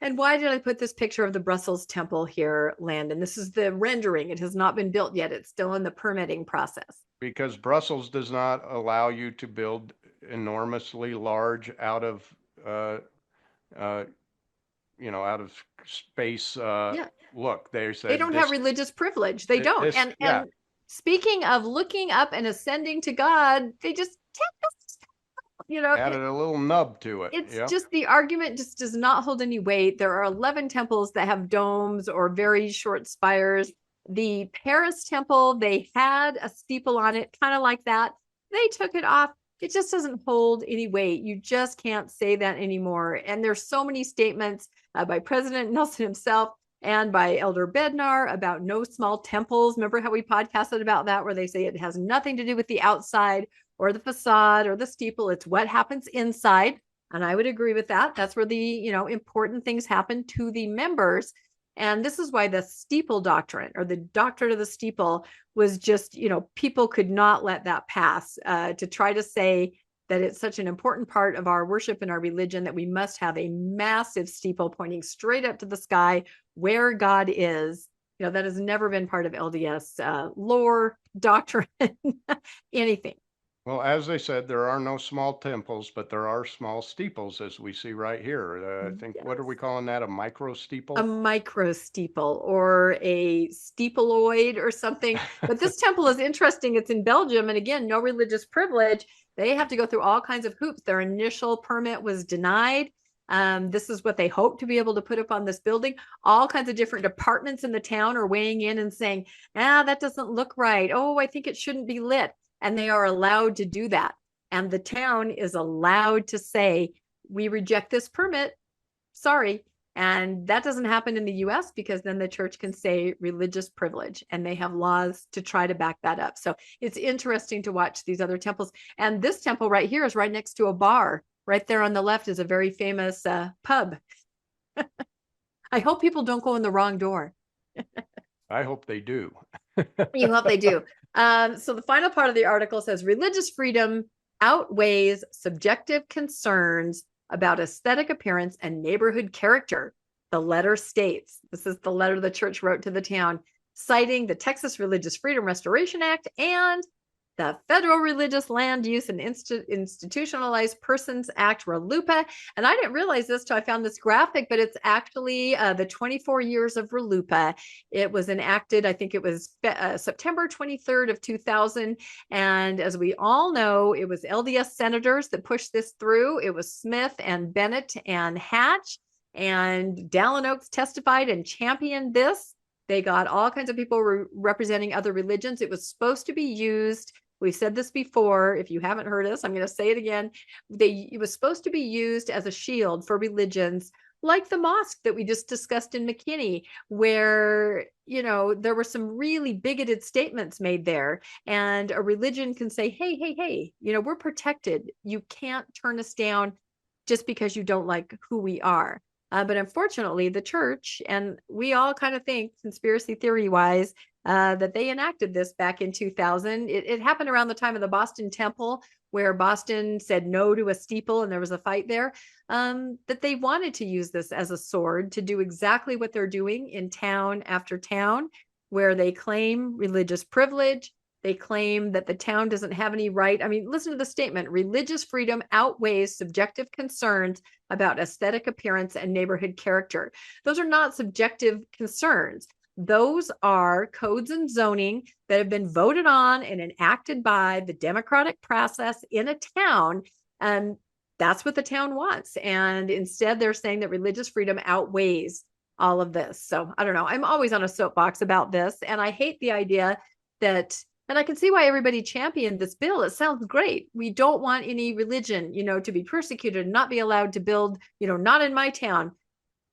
And why did I put this picture of the Brussels temple here, Landon? This is the rendering. It has not been built yet. It's still in the permitting process. Because Brussels does not allow you to build enormously large out of space look. They said they don't have religious privilege. They don't. And speaking of looking up and ascending to God, they just added a little nub to it. It's just the argument just does not hold any weight. There are 11 temples that have domes or very short spires. The Paris temple, they had a steeple on it, kind of like that. They took it off. It just doesn't hold any weight. You just can't say that anymore. And there's so many statements by President Nelson himself and by Elder Bednar about no small temples. Remember how we podcasted about that, where they say it has nothing to do with the outside or the facade or the steeple. It's what happens inside. And I would agree with that. That's where the, important things happen to the members. And this is why the steeple doctrine, or the doctrine of the steeple, was just, people could not let that pass, to try to say that it's such an important part of our worship and our religion that we must have a massive steeple pointing straight up to the sky where God is. That has never been part of LDS lore, doctrine, anything. Well, as they said, there are no small temples, but there are small steeples, as we see right here. I think, what are we calling that? A micro steeple? A micro steeple, or a steepleoid or something. But this temple is interesting. It's in Belgium. And again, no religious privilege. They have to go through all kinds of hoops. Their initial permit was denied. This is what they hope to be able to put up on this building. All kinds of different departments in the town are weighing in and saying, that doesn't look right. Oh, I think it shouldn't be lit. And they are allowed to do that. And the town is allowed to say, we reject this permit. Sorry. And that doesn't happen in the US, because then the church can say religious privilege, and they have laws to try to back that up. So it's interesting to watch these other temples. And this temple right here is right next to a bar. Right there on the left is a very famous pub. I hope people don't go in the wrong door. I hope they do. You hope they do. So the final part of the article says religious freedom outweighs subjective concerns about aesthetic appearance and neighborhood character. The letter states, this is the letter the church wrote to the town, citing the Texas Religious Freedom Restoration Act and the Federal Religious Land Use and Institutionalized Persons Act, RLUIPA. And I didn't realize this till I found this graphic, but it's actually the 24 years of RLUIPA. It was enacted, I think it was September 23rd of 2000. And as we all know, it was LDS senators that pushed this through. It was Smith and Bennett and Hatch, and Dallin Oaks testified and championed this. They got all kinds of people representing other religions. It was supposed to be used. We said this before. If you haven't heard us, I'm going to say it again. It was supposed to be used as a shield for religions like the mosque that we just discussed in McKinney, where, there were some really bigoted statements made there. And a religion can say, hey, we're protected. You can't turn us down just because you don't like who we are. But unfortunately, the church, and we all kind of think conspiracy theory wise, that they enacted this back in 2000. It happened around the time of the Boston Temple, where Boston said no to a steeple and there was a fight there, that they wanted to use this as a sword to do exactly what they're doing in town after town, where they claim religious privilege. They claim that the town doesn't have any right. I mean, listen to the statement: religious freedom outweighs subjective concerns about aesthetic appearance and neighborhood character. Those are not subjective concerns. Those are codes and zoning that have been voted on and enacted by the democratic process in a town. And that's what the town wants. And instead, they're saying that religious freedom outweighs all of this. So I don't know. I'm always on a soapbox about this. And I hate the idea that, and I can see why everybody championed this bill. It sounds great. We don't want any religion, to be persecuted and not be allowed to build, not in my town.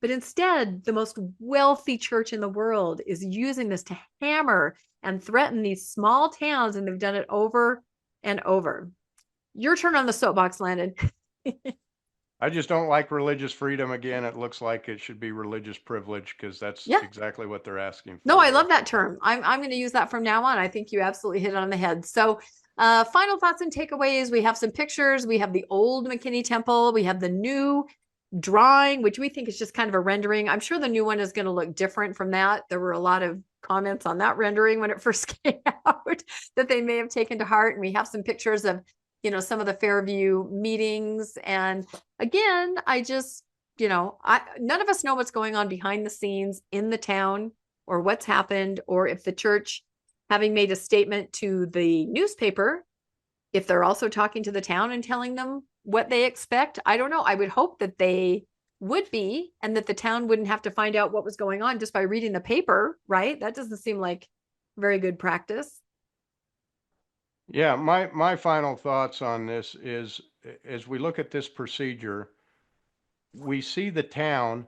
But instead, the most wealthy church in the world is using this to hammer and threaten these small towns, and they've done it over and over. Your turn on the soapbox, Landon. I just don't like religious freedom. Again, it looks like it should be religious privilege, because that's exactly what they're asking for. No, I love that term. I'm going to use that from now on. I think you absolutely hit it on the head. So final thoughts and takeaways. We have some pictures. We have the old McKinney Temple. We have the new drawing, which we think is just kind of a rendering. I'm sure the new one is going to look different from that. There were a lot of comments on that rendering when it first came out that they may have taken to heart. And we have some pictures of, some of the Fairview meetings. And again, I just, none of us know what's going on behind the scenes in the town, or what's happened, or if the church, having made a statement to the newspaper, if they're also talking to the town and telling them what they expect. I don't know. I would hope that they would be, and that the town wouldn't have to find out what was going on just by reading the paper, right? That doesn't seem like very good practice. Yeah, my final thoughts on this is, as we look at this procedure, we see the town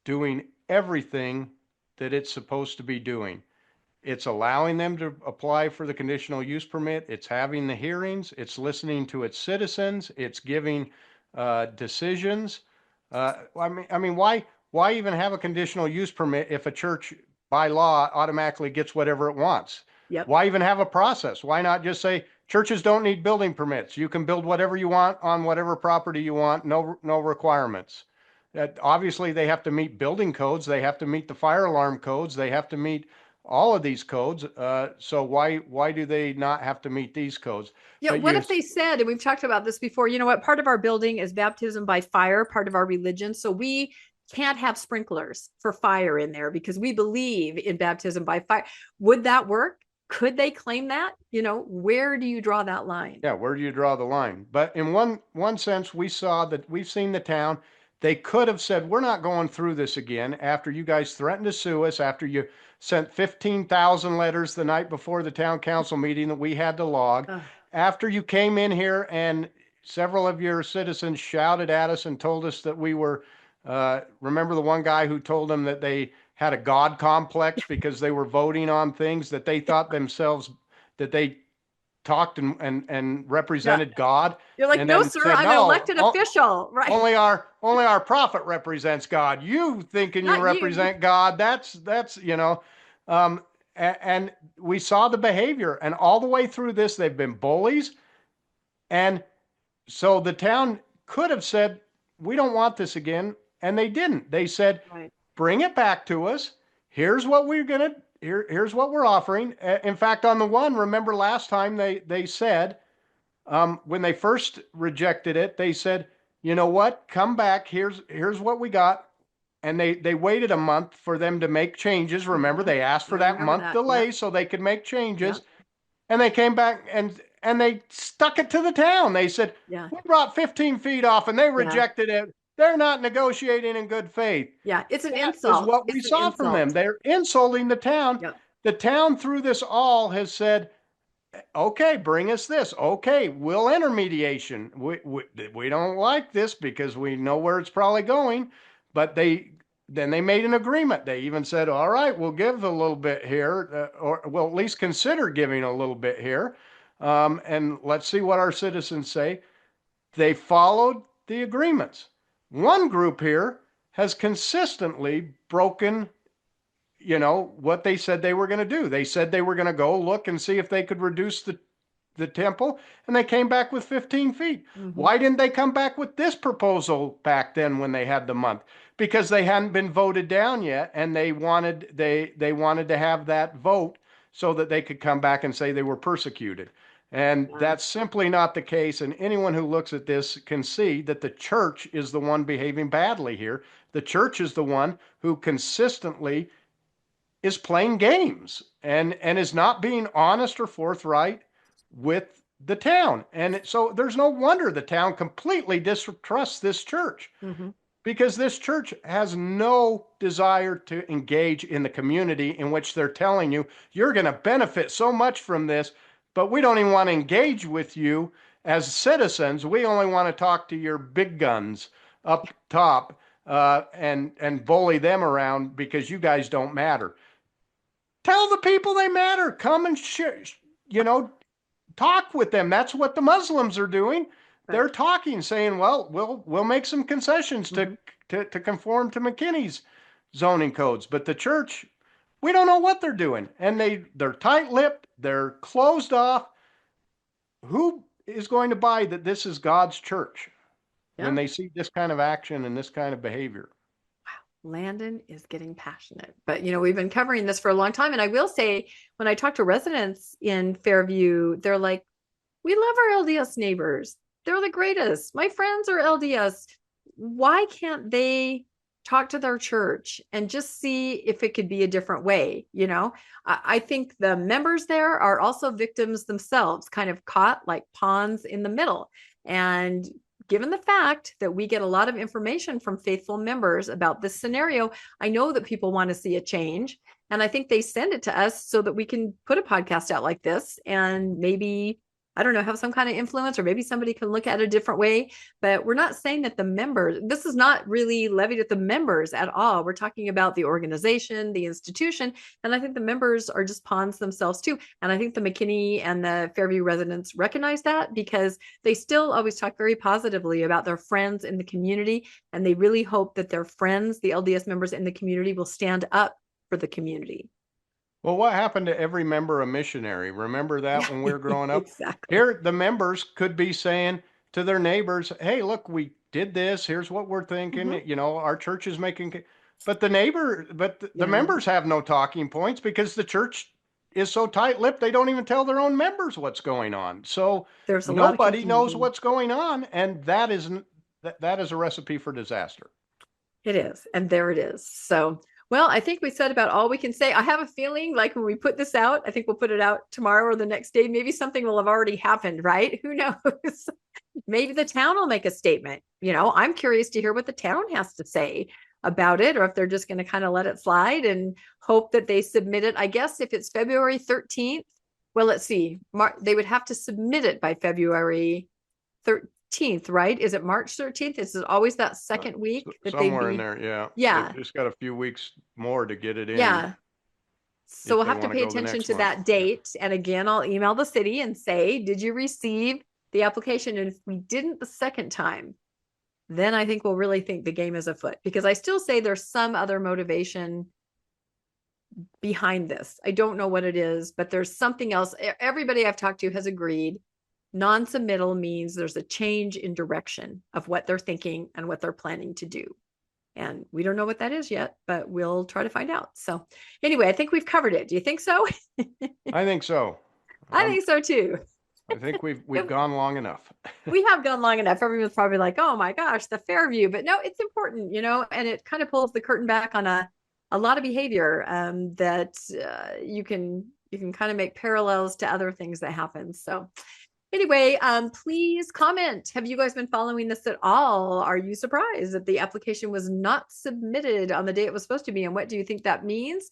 doing everything that it's supposed to be doing. It's allowing them to apply for the conditional use permit. It's having the hearings. It's listening to its citizens. It's giving decisions. I mean, why even have a conditional use permit if a church by law automatically gets whatever it wants? Yep. Why even have a process? Why not just say churches don't need building permits? You can build whatever you want on whatever property you want. No requirements. Obviously, they have to meet building codes. They have to meet the fire alarm codes. They have to meet all of these codes. So why do they not have to meet these codes? Yeah. But what if they said, and we've talked about this before, what, part of our building is baptism by fire, part of our religion. So we can't have sprinklers for fire in there because we believe in baptism by fire. Would that work? Could they claim that? Where do you draw that line? Yeah, where do you draw the line? But in one sense, we've seen the town. They could have said, we're not going through this again after you guys threatened to sue us, after you sent 15,000 letters the night before the town council meeting that we had to log, after you came in here and several of your citizens shouted at us and told us that we were, remember the one guy who told them that they had a God complex because they were voting on things that they thought themselves, that they talked and represented God. You're like, no, sir, I'm an elected official, right? Only our prophet represents God. You thinking you represent God? That's and we saw the behavior, and all the way through this, they've been bullies, and so the town could have said, we don't want this again, and they didn't. They said, bring it back to us. Here's what here's what we're offering. In fact, on the one, remember last time they said, when they first rejected it, they said, you know what, come back. Here's what we got. And they waited a month for them to make changes. Remember, they asked for that month delay so they could make changes. And they came back and they stuck it to the town. They said, we brought 15 feet off, and they rejected it. They're not negotiating in good faith. Yeah, it's an insult. Is what we saw from them. They're insulting the town. Yep. The town through this all has said, okay, bring us this. Okay, we'll enter mediation. We don't like this because we know where it's probably going. But they made an agreement. They even said, all right, we'll give a little bit here, or we'll at least consider giving a little bit here. And let's see what our citizens say. They followed the agreements. One group here has consistently broken, what they said they were going to do. They said they were going to go look and see if they could reduce the temple, and they came back with 15 feet. Why didn't they come back with this proposal back then when they had the month? Because they hadn't been voted down yet, and they wanted to have that vote so that they could come back and say they were persecuted. And that's simply not the case. And anyone who looks at this can see that the church is the one behaving badly here. The church is the one who consistently is playing games and is not being honest or forthright with the town. And so there's no wonder the town completely distrusts this church, because this church has no desire to engage in the community in which they're telling you, you're going to benefit so much from this, but we don't even want to engage with you as citizens. We only want to talk to your big guns up top and bully them around because you guys don't matter. Tell the people they matter. Come and talk with them. That's what the Muslims are doing. Right. They're talking, saying, well, we'll make some concessions to conform to McKinney's zoning codes. But the church, we don't know what they're doing. And they're tight-lipped. They're closed off. Who is going to buy that this is God's church when they see this kind of action and this kind of behavior? Landon is getting passionate, but we've been covering this for a long time. And I will say, when I talk to residents in Fairview, they're like, we love our LDS neighbors. They're the greatest. My friends are LDS. Why can't they talk to their church and just see if it could be a different way? I think the members there are also victims themselves, kind of caught like pawns in the middle. And given the fact that we get a lot of information from faithful members about this scenario, I know that people want to see a change. And I think they send it to us so that we can put a podcast out like this and maybe, I don't know, have some kind of influence, or maybe somebody can look at it a different way. But we're not saying that the members, this is not really levied at the members at all. We're talking about the organization, the institution. And I think the members are just pawns themselves too. And I think the McKinney and the Fairview residents recognize that, because they still always talk very positively about their friends in the community. And they really hope that their friends, the LDS members in the community, will stand up for the community. Well, what happened to every member a missionary? Remember that when we were growing up? Exactly. Here, the members could be saying to their neighbors, hey, look, we did this. Here's what we're thinking. Our church is making, but the members have no talking points because the church is so tight-lipped. They don't even tell their own members what's going on. So nobody knows what's going on. And that is a recipe for disaster. It is. And there it is. So, well, I think we said about all we can say. I have a feeling like when we put this out, I think we'll put it out tomorrow or the next day. Maybe something will have already happened, right? Who knows? Maybe the town will make a statement. I'm curious to hear what the town has to say about it, or if they're just going to kind of let it slide and hope that they submit it. I guess if it's February 13th, well, let's see. They would have to submit it by February 13th. Right? Is it March 13th? Is it always that second week? Somewhere in there, yeah. Yeah. They've just got a few weeks more to get it in. Yeah. So we'll have to pay attention to that date. And again, I'll email the city and say, did you receive the application? And if we didn't the second time, then I think we'll really think the game is afoot, because I still say there's some other motivation behind this. I don't know what it is, but there's something else. Everybody I've talked to has agreed. Non-submittal means there's a change in direction of what they're thinking and what they're planning to do. And we don't know what that is yet, but we'll try to find out. So anyway, I think we've covered it. Do you think so? I think so. I think so too. I think we've gone long enough. We have gone long enough. Everyone's probably like, oh my gosh, the Fairview. But no, it's important, and it kind of pulls the curtain back on a lot of behavior that you can kind of make parallels to other things that happen. So anyway, please comment. Have you guys been following this at all? Are you surprised that the application was not submitted on the day it was supposed to be? And what do you think that means?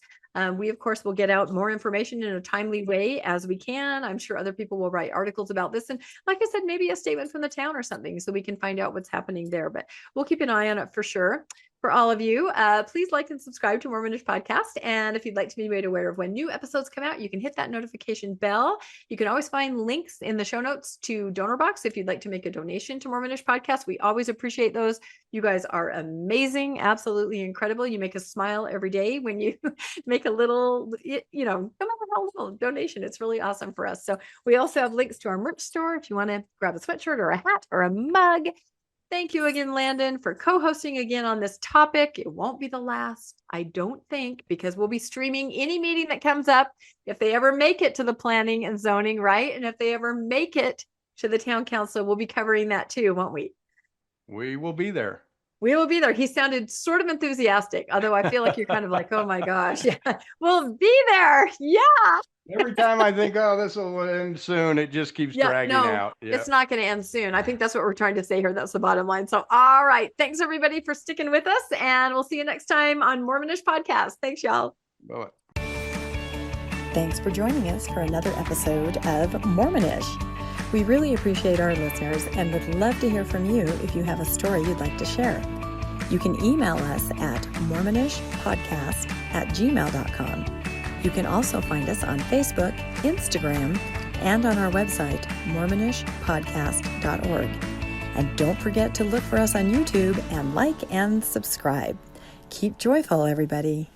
We, of course, will get out more information in a timely way as we can. I'm sure other people will write articles about this. And like I said, maybe a statement from the town or something so we can find out what's happening there. But we'll keep an eye on it for sure. for all of you. Please like and subscribe to Mormonish Podcast. And if you'd like to be made aware of when new episodes come out, you can hit that notification bell. You can always find links in the show notes to Donor Box if you'd like to make a donation to Mormonish Podcast. We always appreciate those. You guys are amazing, absolutely incredible. You make us smile every day when you make a little, no matter how little donation. It's really awesome for us. So we also have links to our merch store if you want to grab a sweatshirt or a hat or a mug. Thank you again, Landon, for co-hosting again on this topic. It won't be the last, I don't think, because we'll be streaming any meeting that comes up if they ever make it to the planning and zoning, right? And if they ever make it to the town council, we'll be covering that too, won't we? We will be there. We will be there. He sounded sort of enthusiastic, although I feel like you're kind of like, oh my gosh, yeah, we'll be there. Yeah. Every time I think, oh, this will end soon, it just keeps dragging out. Yeah. It's not going to end soon. I think that's what we're trying to say here. That's the bottom line. So, all right. Thanks, everybody, for sticking with us. And we'll see you next time on Mormonish Podcast. Thanks, y'all. Bye. Thanks for joining us for another episode of Mormonish. We really appreciate our listeners and would love to hear from you if you have a story you'd like to share. You can email us at mormonishpodcast@gmail.com. You can also find us on Facebook, Instagram, and on our website, mormonishpodcast.org. And don't forget to look for us on YouTube and like and subscribe. Keep joyful, everybody.